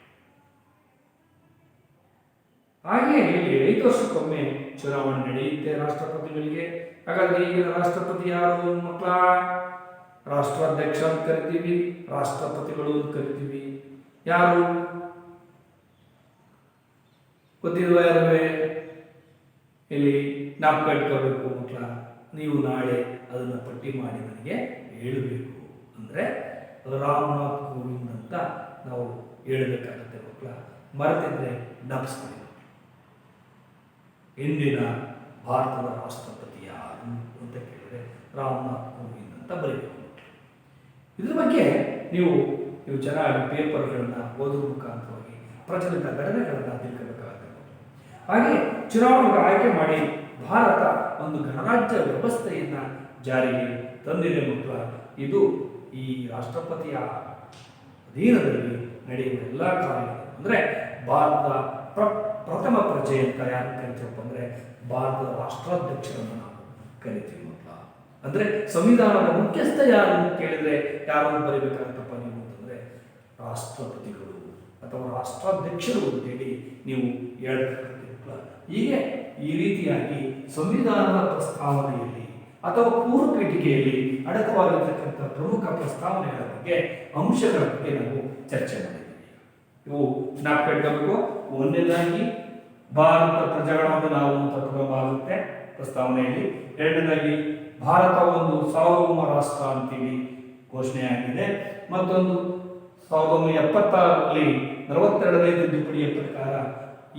ಹಾಗೆ ಇಲ್ಲಿ 5 ವರ್ಷಕ್ಕೊಮ್ಮೆ ಚುನಾವಣೆ ನಡೆಯುತ್ತೆ ರಾಷ್ಟ್ರಪತಿಗಳಿಗೆ. ಹಾಗಾದ್ರೆ ಈಗಿನ ರಾಷ್ಟ್ರಪತಿ ಯಾರು ಮಕ್ಕಳ? ರಾಷ್ಟ್ರಾಧ್ಯಕ್ಷ ಅಂತ ಕರಿತೀವಿ, ರಾಷ್ಟ್ರಪತಿಗಳು ಅಂತ ಕರಿತೀವಿ. ಯಾರು ಗೊತ್ತಿಲ್ವ? ಯಾರುವೆ ಇಲ್ಲಿ ಜ್ಞಾಪಕ ಇಟ್ಕೋಬೇಕು ಮಕ್ಕಳ. ನೀವು ನಾಳೆ ಅದನ್ನು ಪಟ್ಟಿ ಮಾಡಿ ನನಗೆ ಹೇಳಬೇಕು. ಅಂದರೆ ರಾಮನಾಥ್ ಕೋವಿಂದ್ ಅಂತ ನಾವು ಹೇಳಬೇಕಾಗುತ್ತೆ ಮಕ್ಕಳ. ಮರೆತಿದ್ರೆ ಜ್ಞಾಪಿಸ್ಕೊಳ್ಳಿ. ಇಂದಿನ ಭಾರತದ ರಾಷ್ಟ್ರಪತಿ ಯಾರು ಅಂತ ಕೇಳಿದರೆ ರಾಮನಾಥ್ ಕೋವಿಂದ್ ಅಂತ ಬರೀಬೇಕು. ಇದ್ರ ಬಗ್ಗೆ ನೀವು ಚೆನ್ನಾಗಿ ಪೇಪರ್ಗಳನ್ನ ಓದುವ ಮುಖಾಂತರವಾಗಿ ಪ್ರಚಲಿತ ಘಟನೆಗಳನ್ನು ತಿಳ್ಕೋಬೇಕಾಗುತ್ತೆ. ಹಾಗೆ ಚುನಾವಣೆಗೆ ಆಯ್ಕೆ ಮಾಡಿ ಭಾರತ ಒಂದು ಗಣರಾಜ್ಯ ವ್ಯವಸ್ಥೆಯನ್ನು ಜಾರಿಗೆ ತಂದಿದೆ ಮಕ್ಕಳ. ಇದು ಈ ರಾಷ್ಟ್ರಪತಿಯ ಅಧೀನದಲ್ಲಿ ನಡೆಯುವ ಎಲ್ಲ ಕಾರ್ಯಗಳು. ಅಂದರೆ ಭಾರತದ ಪ್ರಥಮ ಪ್ರಜೆ ಅಂತ ಯಾರು ಕರಿತೀವಪ್ಪ ಅಂದರೆ ಭಾರತದ ರಾಷ್ಟ್ರಾಧ್ಯಕ್ಷರನ್ನು ನಾವು ಕರಿತೀವಿ ಮಕ್ಕಳ. ಅಂದರೆ ಸಂವಿಧಾನದ ಮುಖ್ಯಸ್ಥ ಯಾರು ಅಂತ ಕೇಳಿದರೆ ಯಾರು ಬರೀಬೇಕಾಗತ್ತಪ್ಪ ನೀವು ಅಂತಂದರೆ ರಾಷ್ಟ್ರಪತಿಗಳು ಅಥವಾ ರಾಷ್ಟ್ರಾಧ್ಯಕ್ಷರು ಅಂತೇಳಿ ನೀವು ಹೇಳ್ಬೇಕಾಗುತ್ತೆ. ಹೀಗೆ ಈ ರೀತಿಯಾಗಿ ಸಂವಿಧಾನದ ಪ್ರಸ್ತಾವನೆಯಲ್ಲಿ ಅಥವಾ ಪೂರ್ವ ಪೀಠಿಕೆಯಲ್ಲಿ ಅಡಕವಾಗಿರ್ತಕ್ಕಂಥ ಪ್ರಮುಖ ಪ್ರಸ್ತಾವನೆಗಳ ಬಗ್ಗೆ, ಅಂಶಗಳ ಬಗ್ಗೆ ನಾವು ಚರ್ಚೆ ಮಾಡಿದ್ದೀವಿ. ಇವು ಜ್ಞಾಪಕ ಇಟ್ಕೋಬೇಕು. ಒಂದನೇದಾಗಿ ಭಾರತ ಪ್ರಜೆಗಳಾದ ನಾವು ಅಂತ ಆಗುತ್ತೆ ಪ್ರಸ್ತಾವನೆಯಲ್ಲಿ. ಎರಡನೇದಾಗಿ ಭಾರತ ಒಂದು ಸಾರ್ವಭೌಮ ರಾಷ್ಟ್ರ ಅಂತೇಳಿ ಘೋಷಣೆಯಾಗಿದೆ. ಮತ್ತೊಂದು 1976ರಲ್ಲಿ 42ನೇ ತಿದ್ದುಪಡಿಯ ಪ್ರಕಾರ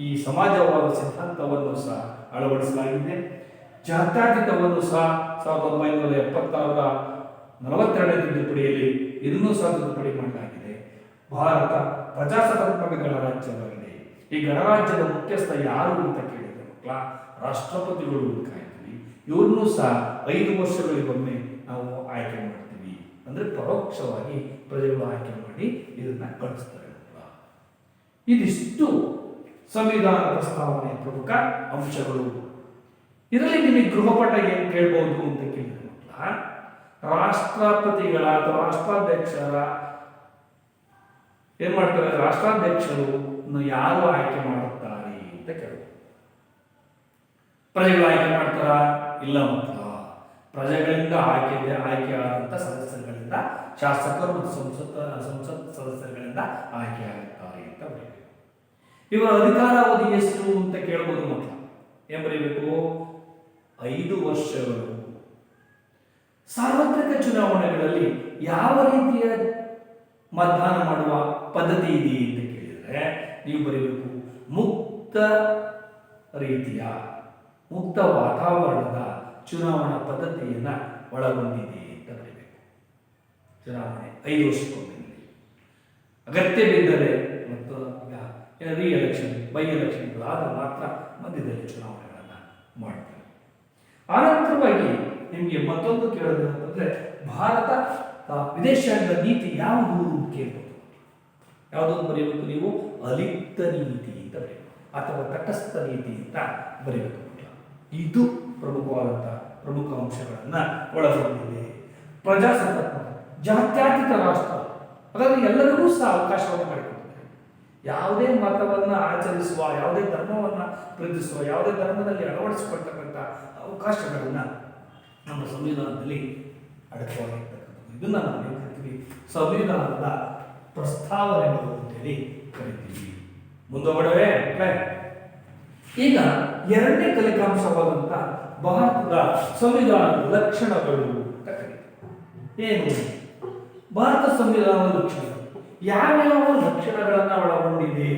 ಈ ಸಮಾಜವಾದ ಸಿದ್ಧಾಂತವನ್ನು ಸಹ ಅಳವಡಿಸಲಾಗಿದೆ. ಜಾತ್ಯತೀತವನ್ನು ಸಹ 1976ರ 42ನೇ ತಿದ್ದುಪಡಿಯಲ್ಲಿ ಇದನ್ನೂ ಸಹ ತಿದ್ದುಪಡಿ ಮಾಡಲಾಗಿದೆ. ಭಾರತ ಪ್ರಜಾಸತ್ತಾತ್ಮಕ ಗಣರಾಜ್ಯವಾಗಿದೆ. ಈ ಗಣರಾಜ್ಯದ ಮುಖ್ಯಸ್ಥ ಯಾರು ಅಂತ ಕೇಳಿದರೆ ಮಕ್ಕಳ ರಾಷ್ಟ್ರಪತಿಗಳು ಅಂತ ಕಾಯ್ತೀವಿ. ಇವ್ರನ್ನೂ ಸಹ 5 ವರ್ಷಗಳಿಗೊಮ್ಮೆ ನಾವು ಆಯ್ಕೆ ಮಾಡ್ತೀವಿ. ಅಂದರೆ ಪರೋಕ್ಷವಾಗಿ ಪ್ರಜೆಗಳು ಆಯ್ಕೆ ಮಾಡಿ ಇದನ್ನ ಕಳಿಸ್ತಾರೆ ಮಕ್ಕಳ. ಇದಿಷ್ಟು ಸಂವಿಧಾನ ಪ್ರಸ್ತಾವನೆಯ ಪ್ರಮುಖ ಅಂಶಗಳು. ಇದರಲ್ಲಿ ನಿಮಗೆ ಗೃಹಪಾಠ ಏನು ಕೇಳ್ಬೋದು ಅಂತ ಕೇಳಿದ್ರೆ ಮಕ್ಕಳ, ರಾಷ್ಟ್ರಪತಿಗಳ ಅಥವಾ ರಾಷ್ಟ್ರಾಧ್ಯಕ್ಷರ ಏನ್ ಮಾಡ್ತಾರೆ, ರಾಷ್ಟ್ರಾಧ್ಯಕ್ಷರು ಯಾರು ಆಯ್ಕೆ ಮಾಡುತ್ತಾರೆ ಅಂತ ಕೇಳ್ಬೋದು. ಪ್ರಜೆಗಳು ಆಯ್ಕೆ ಮಾಡ್ತಾರ? ಇಲ್ಲ ಮಕ್ಕಳ. ಪ್ರಜೆಗಳಿಂದ ಆಯ್ಕೆಯಾದಂಥ ಸದಸ್ಯರುಗಳಿಂದ ಶಾಸಕರು ಮತ್ತು ಸಂಸತ್ ಸದಸ್ಯರುಗಳಿಂದ ಆಯ್ಕೆಯಾಗುತ್ತಾರೆ ಅಂತ ಬರೀಬೇಕು. ಇವರ ಅಧಿಕಾರಾವಧಿ ಎಷ್ಟು ಅಂತ ಕೇಳಬಹುದು ಮಕ್ಕಳ. ಏನ್ ಬರೀಬೇಕು? 5 ವರ್ಷಗಳು. ಸಾರ್ವತ್ರಿಕ ಚುನಾವಣೆಗಳಲ್ಲಿ ಯಾವ ರೀತಿಯ ಮತದಾನ ಮಾಡುವ ಪದ್ಧತಿ ಇದೆ ಅಂತ ಕೇಳಿದರೆ ನೀವು ಬರೀಬೇಕು ಮುಕ್ತ ರೀತಿಯ ಮುಕ್ತ ವಾತಾವರಣದ ಚುನಾವಣಾ ಪದ್ಧತಿಯನ್ನು ಒಳಗೊಂಡಿದೆ ಅಂತ ಬರೀಬೇಕು. ಚುನಾವಣೆ 5 ವರ್ಷಕ್ಕೊಮ್ಮೆ, ಅಗತ್ಯ ಬಿದ್ದರೆ ಮತ್ತು ರೀ ಎಲೆಕ್ಷನ್ ಬೈ ಎಲೆಕ್ಷನ್ಗಳಾದ ಮಾತ್ರ ಮಧ್ಯದಲ್ಲಿ ಚುನಾವಣೆಗಳನ್ನು ಮಾಡ್ತಾರೆ. ಆನಂತರವಾಗಿ ನಿಮಗೆ ಮತ್ತೊಂದು ಕೇಳೋದು ಅಂತಂದ್ರೆ ಭಾರತ ವಿದೇಶಾಂಗ ನೀತಿ ಯಾವುದು ಅಂತ ಕೇಳ್ಬೋದು. ಯಾವುದನ್ನು ಬರೀಬೇಕು ನೀವು? ಅಲಿಪ್ತ ನೀತಿ ಅಂತ ಬರೀಬೇಕು ಅಥವಾ ತಟಸ್ಥ ನೀತಿ ಅಂತ ಬರೀಬೇಕು. ಇದು ಪ್ರಮುಖ ಅಂಶಗಳನ್ನು ಒಳಗೊಂಡಿದೆ. ಪ್ರಜಾಸತ್ತಾತ್ಮಕ ಜಾತ್ಯತೀತ ರಾಷ್ಟ್ರ, ಅದರಲ್ಲಿ ಎಲ್ಲರಿಗೂ ಸಹ ಅವಕಾಶವನ್ನು ಮಾಡಿಕೊಡ್ತಾರೆ. ಯಾವುದೇ ಮತವನ್ನು ಆಚರಿಸುವ, ಯಾವುದೇ ಧರ್ಮವನ್ನು ಪ್ರೀತಿಸುವ, ಯಾವುದೇ ಧರ್ಮದಲ್ಲಿ ಅಳವಡಿಸಿಕೊಳ್ತಕ್ಕಂಥ ಅವಕಾಶಗಳನ್ನು ನಮ್ಮ ಸಂವಿಧಾನದಲ್ಲಿ ಅಡಕವಾಗಿರ್ತಕ್ಕಂಥದ್ದು. ಇದನ್ನು ನಾವು ಏನು ಕರಿತೀವಿ? ಸಂವಿಧಾನದ ಪ್ರಸ್ತಾವನೆಗಳು ಅಂತೇಳಿ ಕರಿತೀವಿ. ಮುಂದುವರೆವೆ. ಈಗ ಎರಡನೇ ಕಲಿಕಾಂಶವಾದಂಥ ಭಾರತದ ಸಂವಿಧಾನದ ಲಕ್ಷಣಗಳು ಅಂತ ಕರೀತೀವಿ. ಏನು ಭಾರತ ಸಂವಿಧಾನದ ಲಕ್ಷಣಗಳು? ಯಾವ್ಯಾವ ಲಕ್ಷಣಗಳನ್ನು ಒಳಗೊಂಡಿದೆ?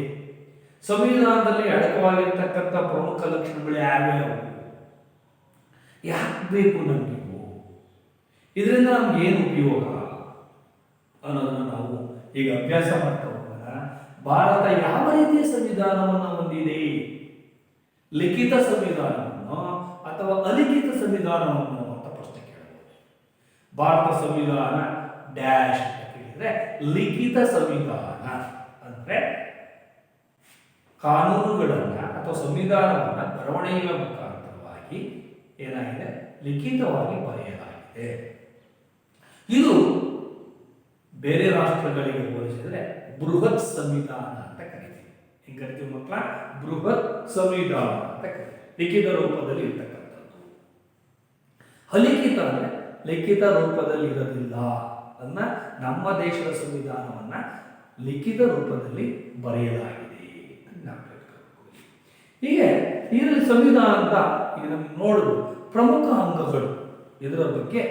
ಸಂವಿಧಾನದಲ್ಲಿ ಅಡಕವಾಗಿರ್ತಕ್ಕಂಥ ಪ್ರಮುಖ ಲಕ್ಷಣಗಳು ಯಾವ್ಯಾವು? ಯಾಕೆ ಬೇಕು ನಮಗೆ? ಇದರಿಂದ ನಮ್ಗೆ ಏನು ಉಪಯೋಗ ಅನ್ನೋದನ್ನು ನಾವು ಈಗ ಅಭ್ಯಾಸ ಮಾಡ್ತಾ ಹೋಗೋಣ. ಭಾರತ ಯಾವ ರೀತಿಯ ಸಂವಿಧಾನವನ್ನು ಹೊಂದಿದೆ? ಲಿಖಿತ ಸಂವಿಧಾನವನ್ನು ಅಥವಾ ಅಲಿಖಿತ ಸಂವಿಧಾನವನ್ನು ಅಂತ ಪ್ರಶ್ನೆ ಕೇಳಬಹುದು. ಭಾರತ ಸಂವಿಧಾನ ಡ್ಯಾಶ್ ಅಂತ ಕೇಳಿದ್ರೆ ಲಿಖಿತ ಸಂವಿಧಾನ ಅಂದ್ರೆ ಕಾನೂನುಗಳನ್ನ ಅಥವಾ ಸಂವಿಧಾನವನ್ನು ಬರವಣಿಗೆಯ ಮುಖಾಂತರವಾಗಿ ಏನಾಗಿದೆ? ಲಿಖಿತವಾಗಿ ಬರೆಯಲಾಗಿದೆ. ಇದು ಬೇರೆ ರಾಷ್ಟ್ರಗಳಿಗೆ ಹೋಲಿಸಿದರೆ ಬೃಹತ್ ಸಂವಿಧಾನ ಅಂತ ಕರಿತೀವಿ. ಹೆಂಗ್ ಕರಿತೀವಿ ಮಕ್ಕಳ? ಬೃಹತ್ ಸಂವಿಧಾನ ಅಂತ ಕರಿತೀವಿ. ಲಿಖಿತ ರೂಪದಲ್ಲಿ ಇರ್ತಕ್ಕಂಥದ್ದು. ಅಲಿಖಿತ ಅಂದ್ರೆ ಲಿಖಿತ ರೂಪದಲ್ಲಿ ಇರೋದಿಲ್ಲ. ಅದನ್ನ ನಮ್ಮ ದೇಶದ ಸಂವಿಧಾನವನ್ನ ಲಿಖಿತ ರೂಪದಲ್ಲಿ ಬರೆಯಲಾಗಿದೆ. ಹೀಗೆ ಇದರಲ್ಲಿ ಸಂವಿಧಾನದ ಈಗ ನಮ್ಗೆ ನೋಡುವ ಪ್ರಮುಖ ಅಂಗಗಳು ಇದರ ಬಗ್ಗೆ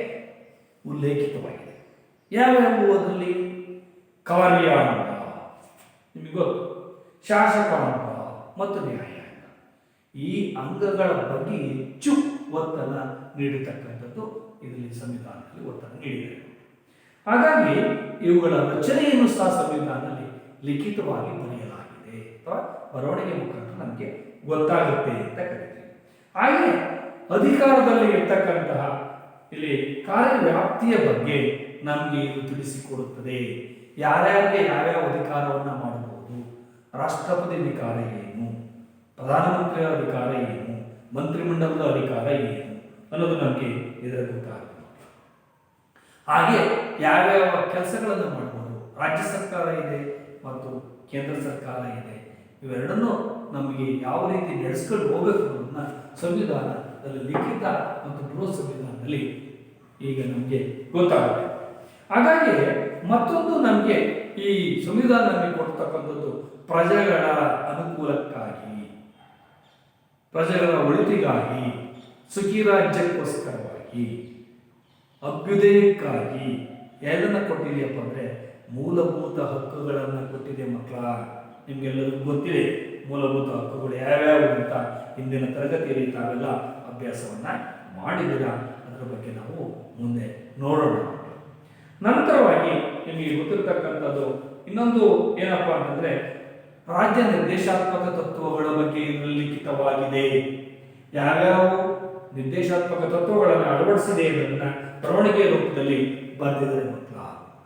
ಉಲ್ಲೇಖಿತವಾಗಿದೆ. ಯಾವ್ಯಾವು ಅದರಲ್ಲಿ? ಕಾರ್ಯಾಂಗ, ನಿಮಗೆ ಗೊತ್ತು, ಶಾಸಕಾಂಗ ಮತ್ತು ನ್ಯಾಯಾಂಗ. ಈ ಅಂಗಗಳ ಬಗ್ಗೆ ಹೆಚ್ಚು ಒತ್ತನ್ನು ನೀಡತಕ್ಕಂಥದ್ದು ಇದರಲ್ಲಿ ಸಂವಿಧಾನದಲ್ಲಿ ಒತ್ತನ್ನು ನೀಡಿದೆ. ಹಾಗಾಗಿ ಇವುಗಳ ರಚನೆಯನ್ನು ಸಹ ಸಂವಿಧಾನದಲ್ಲಿ ಲಿಖಿತವಾಗಿ ಬರೆಯಲಾಗಿದೆ ಅಥವಾ ಬರವಣಿಗೆ ಮುಖಾಂತರ ನಮಗೆ ಗೊತ್ತಾಗುತ್ತೆ ಅಂತ ಕರಿತೀವಿ. ಹಾಗೆ ಅಧಿಕಾರದಲ್ಲಿ ಇರ್ತಕ್ಕಂತಹ ಇಲ್ಲಿ ಕಾರ್ಯವ್ಯಾಪ್ತಿಯ ಬಗ್ಗೆ ನಮಗೆ ಇದು ತಿಳಿಸಿಕೊಡುತ್ತದೆ. ಯಾರ್ಯಾರಿಗೆ ಯಾವ್ಯಾವ ಅಧಿಕಾರವನ್ನು ಮಾಡಬಹುದು, ರಾಷ್ಟ್ರಪತಿ ಅಧಿಕಾರ ಏನು, ಪ್ರಧಾನಮಂತ್ರಿಯ ಅಧಿಕಾರ ಏನು, ಮಂತ್ರಿಮಂಡಲದ ಅಧಿಕಾರ ಏನು ಅನ್ನೋದು ನಮಗೆ ಇದರ ಗೊತ್ತಾಗುತ್ತೆ. ಹಾಗೆ ಯಾವ್ಯಾವ ಕೆಲಸಗಳನ್ನು ಮಾಡಬಹುದು, ರಾಜ್ಯ ಸರ್ಕಾರ ಇದೆ ಮತ್ತು ಕೇಂದ್ರ ಸರ್ಕಾರ ಇದೆ, ಇವೆರಡನ್ನು ನಮಗೆ ಯಾವ ರೀತಿ ನಡೆಸ್ಕೊಂಡು ಹೋಗಬೇಕು ಅನ್ನೋದನ್ನ ಸಂವಿಧಾನದಲ್ಲಿ ಲಿಖಿತ ಮತ್ತು ಬೃಹತ್ ಸಂವಿಧಾನದಲ್ಲಿ ಈಗ ನಮಗೆ ಗೊತ್ತಾಗುತ್ತೆ. ಹಾಗಾಗಿ ಮತ್ತೊಂದು ನಮಗೆ ಈ ಸಂವಿಧಾನ ನಮಗೆ ಕೊಡ್ತಕ್ಕಂಥದ್ದು ಪ್ರಜೆಗಳ ಅನುಕೂಲಕ್ಕಾಗಿ, ಪ್ರಜೆಗಳ ಒಳಿತಿಗಾಗಿ, ಸುಖಿ ರಾಜ್ಯಕ್ಕೋಸ್ಕರವಾಗಿ, ಅಭ್ಯುದಯಕ್ಕಾಗಿ ಎಲ್ಲನ್ನ ಕೊಟ್ಟಿದೆಯಪ್ಪ ಅಂದರೆ ಮೂಲಭೂತ ಹಕ್ಕುಗಳನ್ನು ಕೊಟ್ಟಿದೆ ಮಕ್ಕಳ. ನಿಮ್ಗೆಲ್ಲರಿಗೂ ಗೊತ್ತಿದೆ ಮೂಲಭೂತ ಹಕ್ಕುಗಳು ಯಾವ್ಯಾವು ಅಂತ ಹಿಂದಿನ ತರಗತಿಯಲ್ಲಿ ತಾವೆಲ್ಲ ಅಭ್ಯಾಸವನ್ನ ಮಾಡಿದ್ದೀರಾ. ಅದರ ಬಗ್ಗೆ ನಾವು ಮುಂದೆ ನೋಡೋಣ. ನಂತರವಾಗಿ ನಿಮಗೆ ಗೊತ್ತಿರತಕ್ಕಂಥದ್ದು ಇನ್ನೊಂದು ಏನಪ್ಪ ಅಂತಂದ್ರೆ ರಾಜ್ಯ ನಿರ್ದೇಶಾತ್ಮಕ ತತ್ವಗಳ ಬಗ್ಗೆ ಇದರಲ್ಲಿ ಲಿಖಿತವಾಗಿದೆ. ಯಾವ್ಯಾವ ನಿರ್ದೇಶಾತ್ಮಕ ತತ್ವಗಳನ್ನು ಅಳವಡಿಸಿದೆ ಅನ್ನೋದನ್ನ ಬರವಣಿಗೆ ರೂಪದಲ್ಲಿ ಬರೆದಿದ್ದಾರೆ ಮಕ್ಕಳ.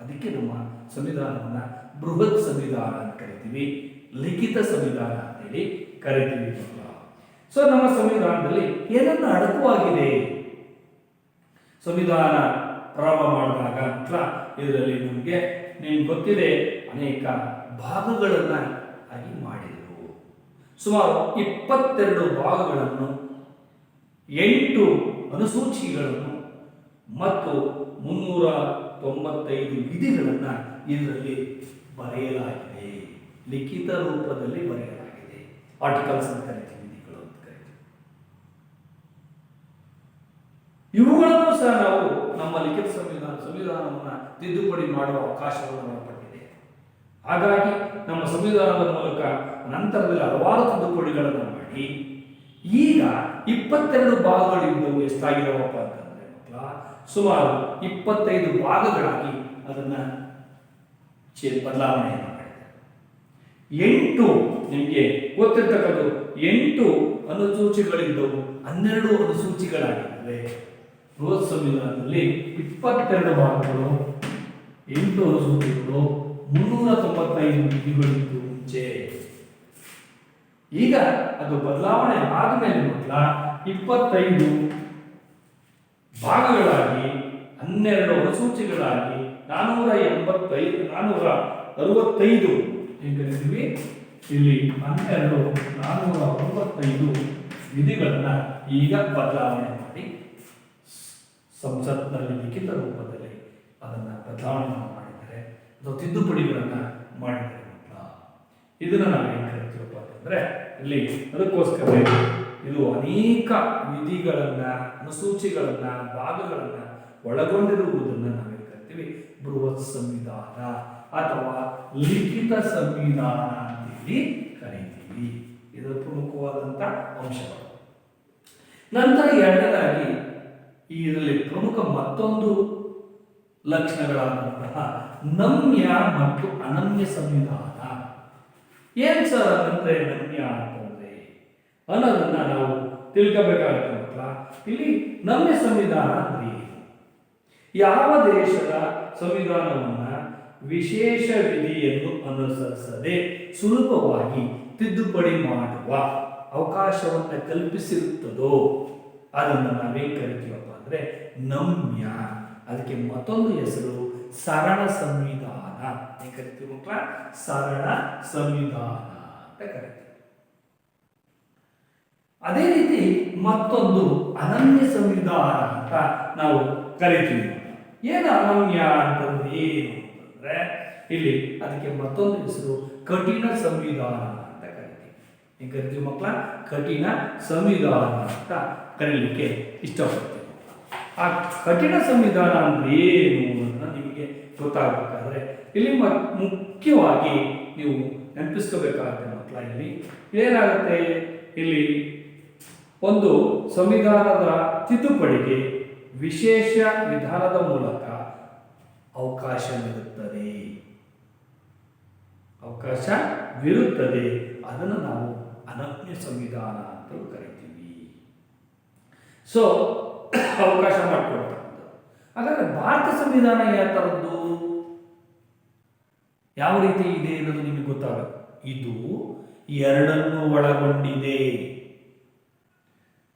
ಅದಕ್ಕೆ ನಮ್ಮ ಸಂವಿಧಾನವನ್ನ ಬೃಹತ್ ಸಂವಿಧಾನ ಅಂತ ಕರಿತೀವಿ, ಲಿಖಿತ ಸಂವಿಧಾನ ಅಂತೇಳಿ ಕರಿತೀವಿ ಮಕ್ಕಳ. ಸೊ ನಮ್ಮ ಸಂವಿಧಾನದಲ್ಲಿ ಏನನ್ನ ಅಡಕವಾಗಿದೆ? ಸಂವಿಧಾನ ಪ್ರಾರಂಭ ಮಾಡಿದಾಗ ಮಕ್ಕಳ ಇದರಲ್ಲಿ ನಿಮಗೆ ಗೊತ್ತಿದೆ ಅನೇಕ ಭಾಗಗಳನ್ನ ಆಗಿ ಮಾಡಿದರು. ಸುಮಾರು 22 ಭಾಗಗಳನ್ನು, 8 ಅನುಸೂಚಿಗಳನ್ನು ಮತ್ತು 300 95 ವಿಧಿಗಳನ್ನು ಇದರಲ್ಲಿ ಬರೆಯಲಾಗಿದೆ, ಲಿಖಿತ ರೂಪದಲ್ಲಿ ಬರೆಯಲಾಗಿದೆ. ಆರ್ಟಿಕಲ್ಸ್ ಅಂತ ಕರಿತೀವಿ, ವಿಧಿಗಳು ಅಂತ ಕರಿತೀವಿ. ಇವುಗಳನ್ನು ಸಹ ನಾವು ನಮ್ಮ ಲಿಖಿತ ಸಂವಿಧಾನವನ್ನು ತಿದ್ದುಪಡಿ ಮಾಡುವ ಅವಕಾಶವನ್ನು ನಾವು ಪಟ್ಟಿದೆ. ಹಾಗಾಗಿ ನಮ್ಮ ಸಂವಿಧಾನದ ಮೂಲಕ ನಂತರದಲ್ಲಿ ಹಲವಾರು ತಿದ್ದುಪಡಿಗಳನ್ನು ಮಾಡಿ ಈಗ 22 ಭಾಗಗಳಿದ್ದವು. ಎಷ್ಟಾಗಿರವಪ್ಪ ಅಂತಂದ್ರೆ ಮಕ್ಕಳ ಸುಮಾರು 25 ಭಾಗಗಳಾಗಿ ಅದನ್ನು ಬದಲಾವಣೆಯನ್ನು ಮಾಡಿದ್ದಾರೆ. 8 ನಿಮಗೆ ಗೊತ್ತಿರ್ತಕ್ಕಂಥ 8 ಅನುಸೂಚಿಗಳಿದ್ದವು 12 ಅನುಸೂಚಿಗಳಾಗಿದ್ದಾವೆ. ಬೃಹತ್ ಸಂವಿಧಾನದಲ್ಲಿ 22 ಭಾಗಗಳು, 8 ಅನುಸೂಚಿಗಳು, 395 ವಿಧಿಗಳಿದ್ದು ಮುಂಚೆ. ಈಗ ಅದು ಬದಲಾವಣೆ ಆದಮೇಲೆ ಮಕ್ಕಳ 25 ಭಾಗಗಳಾಗಿ 12 ಅನುಸೂಚಿಗಳಾಗಿ 465 ಏನು ಕರಿತೀವಿ ಇಲ್ಲಿ 12 465 ವಿಧಿಗಳನ್ನ ಈಗ ಬದಲಾವಣೆ ಮಾಡಿ ಸಂಸತ್ನಲ್ಲಿ ಲಿಖಿತ ರೂಪದಲ್ಲಿ ಅದನ್ನು ಬದಲಾವಣೆ ಮಾಡಿದ್ದಾರೆ, ಅಥವಾ ತಿದ್ದುಪಡಿಗಳನ್ನು ಮಾಡಿದ್ದಾರೆ. ಇದನ್ನು ನಾವು ಏನು ಕರಿತೀವಪ್ಪ ಅಂತಂದರೆ ಇಲ್ಲಿ ಅದಕ್ಕೋಸ್ಕರ ಇದು ಅನೇಕ ವಿಧಿಗಳನ್ನು, ಅನುಸೂಚಿಗಳನ್ನು, ಭಾಗಗಳನ್ನು ಒಳಗೊಂಡಿರುವುದನ್ನು ನಾವೇನು ಕರಿತೀವಿ ಬೃಹತ್ ಸಂವಿಧಾನ ಅಥವಾ ಲಿಖಿತ ಸಂವಿಧಾನ ಅಂತೇಳಿ ಕರೀತೀವಿ. ಇದು ಪ್ರಮುಖವಾದಂಥ ಅಂಶಗಳು. ನಂತರ ಎರಡನೇದಾಗಿ ಇದರಲ್ಲಿ ಪ್ರಮುಖ ಮತ್ತೊಂದು ಲಕ್ಷಣಗಳಾದಂತಹ ನಮ್ಯ ಮತ್ತು ಅನಮ್ಯ ಸಂವಿಧಾನ. ಏನ್ ಸರ್ ಅಂದ್ರೆ ನಮ್ಯ ಅಂತಂದ್ರೆ ಅನ್ನೋದನ್ನ ನಾವು ತಿಳ್ಕೋಬೇಕಾಗುತ್ತೆ ಮಕ್ಕಳ. ಇಲ್ಲಿ ನಮ್ಯ ಸಂವಿಧಾನ ಅಂದ್ರೆ ಏನು? ಯಾವ ದೇಶದ ಸಂವಿಧಾನವನ್ನ ವಿಶೇಷ ವಿಧಿಯನ್ನು ಅನುಸರಿಸದೆ ಸುಲಭವಾಗಿ ತಿದ್ದುಪಡಿ ಮಾಡುವ ಅವಕಾಶವನ್ನು ಕಲ್ಪಿಸಿರುತ್ತದೋ ಅದನ್ನು ನಾವೇನು ಕರಿತೀವಪ್ಪ ಅಂದ್ರೆ ನಮ್ಯ. ಅದಕ್ಕೆ ಮತ್ತೊಂದು ಹೆಸರು ಸರಳ ಸಂವಿಧಾನ ಏನು ಕರಿತೀವಿ ಮಕ್ಕಳ? ಸರಳ ಸಂವಿಧಾನ ಅಂತ ಕರಿತೀವಿ. ಅದೇ ರೀತಿ ಮತ್ತೊಂದು ಅನನ್ಯ ಸಂವಿಧಾನ ಅಂತ ನಾವು ಕರಿತೀವಿ. ಏನು ಅನನ್ಯ ಅಂತಂದ್ರೆ ಏನು ಅಂತಂದ್ರೆ ಇಲ್ಲಿ ಅದಕ್ಕೆ ಮತ್ತೊಂದು ಹೆಸರು ಕಠಿಣ ಸಂವಿಧಾನ ಅಂತ ಕರಿತೀವಿ. ಏನು ಕರಿತೀವಿ ಮಕ್ಕಳ? ಕಠಿಣ ಸಂವಿಧಾನ ಅಂತ ಕರೀಲಿಕ್ಕೆ ಇಷ್ಟಪಡ್ತೀವಿ. ಆ ಕಠಿಣ ಸಂವಿಧಾನ ಅಂದ್ರೆ ಏನು ಅಂತ ನಿಮಗೆ ಗೊತ್ತಾಗಬೇಕಾದ್ರೆ ಇಲ್ಲಿ ಮುಖ್ಯವಾಗಿ ನೀವು ನೆನಪಿಸ್ಕೋಬೇಕಾಗುತ್ತೆ ಮಕ್ಕಳ. ಇಲ್ಲಿ ಏನಾಗುತ್ತೆ, ಇಲ್ಲಿ ಒಂದು ಸಂವಿಧಾನದ ತಿದ್ದುಪಡಿಗೆ ವಿಶೇಷ ವಿಧಾನದ ಮೂಲಕ ಅವಕಾಶವಿರುತ್ತದೆ. ಅದನ್ನು ನಾವು ಅನನ್ಯ ಸಂವಿಧಾನ ಅಂತ ಕರಿತೀವಿ. ಸೊ ಅವಕಾಶ ಮಾಡಿಕೊಡ್ತಕ್ಕಂಥದ್ದು. ಹಾಗಾದ್ರೆ ಭಾರತ ಸಂವಿಧಾನ ಯಾವ ಥರದ್ದು, ಯಾವ ರೀತಿ ಇದೆ ಅನ್ನೋದು ನಿಮಗೆ ಗೊತ್ತಾಗುತ್ತೆ. ಇದು ಎರಡನ್ನೂ ಒಳಗೊಂಡಿದೆ.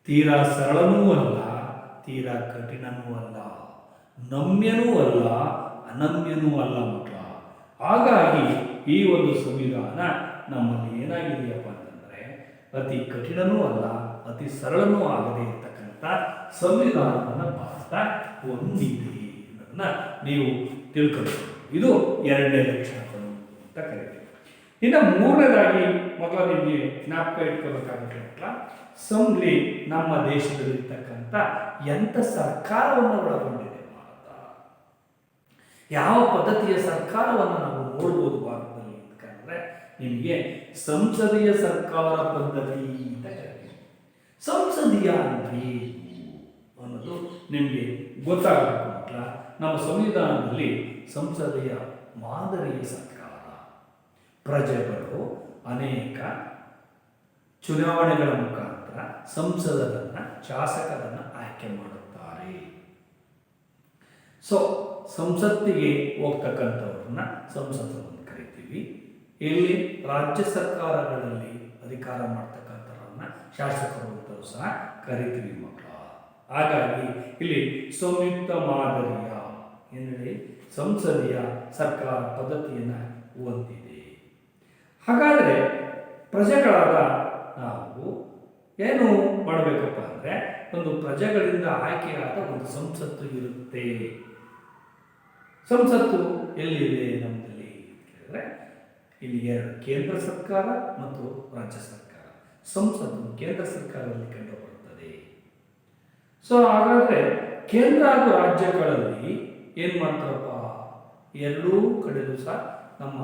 ತೀರಾ ಸರಳನೂ ಅಲ್ಲ, ತೀರಾ ಕಠಿಣನೂ ಅಲ್ಲ, ನಮ್ಯನೂ ಅಲ್ಲ, ಅನಮ್ಯನೂ ಅಲ್ಲ ಮಕ್ಕಳ. ಹಾಗಾಗಿ ಈ ಒಂದು ಸಂವಿಧಾನ ನಮ್ಮಲ್ಲಿ ಏನಾಗಿದೆಯಪ್ಪ ಅಂತಂದ್ರೆ ಅತಿ ಕಠಿಣನೂ ಅಲ್ಲ, ಅತಿ ಸರಳನೂ ಆಗದೆ ಇರ್ತಕ್ಕಂಥ ಸಂವಿಧಾನವನ್ನು ಭಾರತ ಹೊಂದಿದೆ ಅನ್ನೋದನ್ನ ನೀವು ತಿಳ್ಕೊಬೇಕು. ಇದು ಎರಡನೇ ಲಕ್ಷಣಗಳು ಅಂತ ಕರೀತೀವಿ. ಇನ್ನು ಮೂರನೇದಾಗಿ ಮಕ್ಕಳ ನಿಮಗೆ ಜ್ಞಾಪಕ ಇಟ್ಕೋಬೇಕಾಗುತ್ತೆ ಮಕ್ಕಳ, ಸಂಘಿ ನಮ್ಮ ದೇಶದಲ್ಲಿರ್ತಕ್ಕಂಥ ಎಂಥ ಸರ್ಕಾರವನ್ನು ಒಳಗೊಂಡಿದೆ ಭಾರತ, ಯಾವ ಪದ್ಧತಿಯ ಸರ್ಕಾರವನ್ನು ನಾವು ನೋಡ್ಬೋದು ಭಾರತದಲ್ಲಿ ಅಂತಂದ್ರೆ ನಿಮಗೆ ಸಂಸದೀಯ ಸರ್ಕಾರ ಪದ್ಧತಿ ಅಂತ ಕರೀತೀವಿ. ಸಂಸದೀಯ ಅಂದ್ರೆ ಅನ್ನೋದು ನಿಮಗೆ ಗೊತ್ತಾಗಬೇಕು ಮಕ್ಕಳ. ನಮ್ಮ ಸಂವಿಧಾನದಲ್ಲಿ ಸಂಸದೀಯ ಮಾದರಿಯ ಸರ್ಕಾರ, ಪ್ರಜೆಗಳು ಅನೇಕ ಚುನಾವಣೆಗಳ ಮುಖಾಂತರ ಸಂಸದರನ್ನ, ಶಾಸಕರನ್ನ ಆಯ್ಕೆ ಮಾಡುತ್ತಾರೆ. ಸೊ ಸಂಸತ್ತಿಗೆ ಹೋಗ್ತಕ್ಕಂಥವ್ರನ್ನ ಸಂಸದರು ಅಂತ ಕರಿತೀವಿ. ಇಲ್ಲಿ ರಾಜ್ಯ ಸರ್ಕಾರಗಳಲ್ಲಿ ಅಧಿಕಾರ ಮಾಡ್ತಕ್ಕಂಥವ್ರನ್ನ ಶಾಸಕರು ಅಂತ ಸಹ ಕರಿತೀವಿ ಮಕ್ಕಳ. ಹಾಗಾಗಿ ಇಲ್ಲಿ ಸಂಯುಕ್ತ ಮಾದರಿಯ ಏನೇಳಿ ಸಂಸದೀಯ ಸರ್ಕಾರ ಪದ್ಧತಿಯನ್ನು ಹೊಂದಿದೆ. ಹಾಗಾದರೆ ಪ್ರಜೆಗಳಾದ ನಾವು ಏನು ಮಾಡಬೇಕಪ್ಪ ಅಂದರೆ ಒಂದು ಪ್ರಜೆಗಳಿಂದ ಆಯ್ಕೆಯಾದ ಒಂದು ಸಂಸತ್ತು ಇರುತ್ತೆ. ಸಂಸತ್ತು ಎಲ್ಲಿದೆ ನಮ್ಮಲ್ಲಿ ಕೇಳಿದ್ರೆ ಇಲ್ಲಿ ಎರಡು, ಕೇಂದ್ರ ಸರ್ಕಾರ ಮತ್ತು ರಾಜ್ಯ ಸರ್ಕಾರ. ಸಂಸತ್ತು ಕೇಂದ್ರ ಸರ್ಕಾರದಲ್ಲಿ ಕಂಡುಬರುತ್ತದೆ. ಸೊ ಹಾಗಾದ್ರೆ ಕೇಂದ್ರ ಹಾಗೂ ರಾಜ್ಯಗಳಲ್ಲಿ ಏನು ಮಾಡ್ತಾರಪ್ಪ, ಎರಡೂ ಕಡೆಯೂ ಸಹ ನಮ್ಮ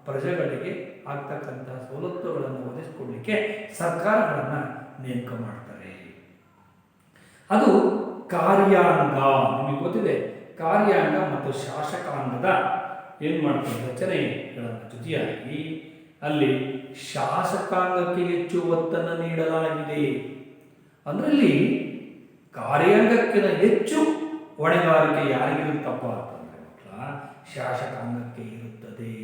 ಪ್ರಜೆಗಳಿಗೆ ಆಗ್ತಕ್ಕಂಥ ಸವಲತ್ತುಗಳನ್ನು ಒದಗಿಸಿಕೊಡ್ಲಿಕ್ಕೆ ಸರ್ಕಾರಗಳನ್ನು ನೇಮಕ ಮಾಡ್ತಾರೆ. ಅದು ಕಾರ್ಯಾಂಗ. ನಿಮಗೆ ಗೊತ್ತಿದೆ, ಕಾರ್ಯಾಂಗ ಮತ್ತು ಶಾಸಕಾಂಗದ ಏನು ಮಾಡ್ತಾರೆ, ರಚನೆಗಳ ಜೊತೆಯಾಗಿ ಅಲ್ಲಿ ಶಾಸಕಾಂಗಕ್ಕೆ ಹೆಚ್ಚು ಒತ್ತನ್ನು ನೀಡಲಾಗಿದೆ. ಅದರಲ್ಲಿ ಕಾರ್ಯಾಂಗಕ್ಕಿಂತ ಹೆಚ್ಚು ಹೊಣೆಗಾರಿಕೆ ಯಾರಿಗಿರುತ್ತಪ್ಪ ಅಂತಂದರೆ ಮಕ್ಕಳ ಶಾಸಕಾಂಗಕ್ಕೆ ಇರುತ್ತದೆ.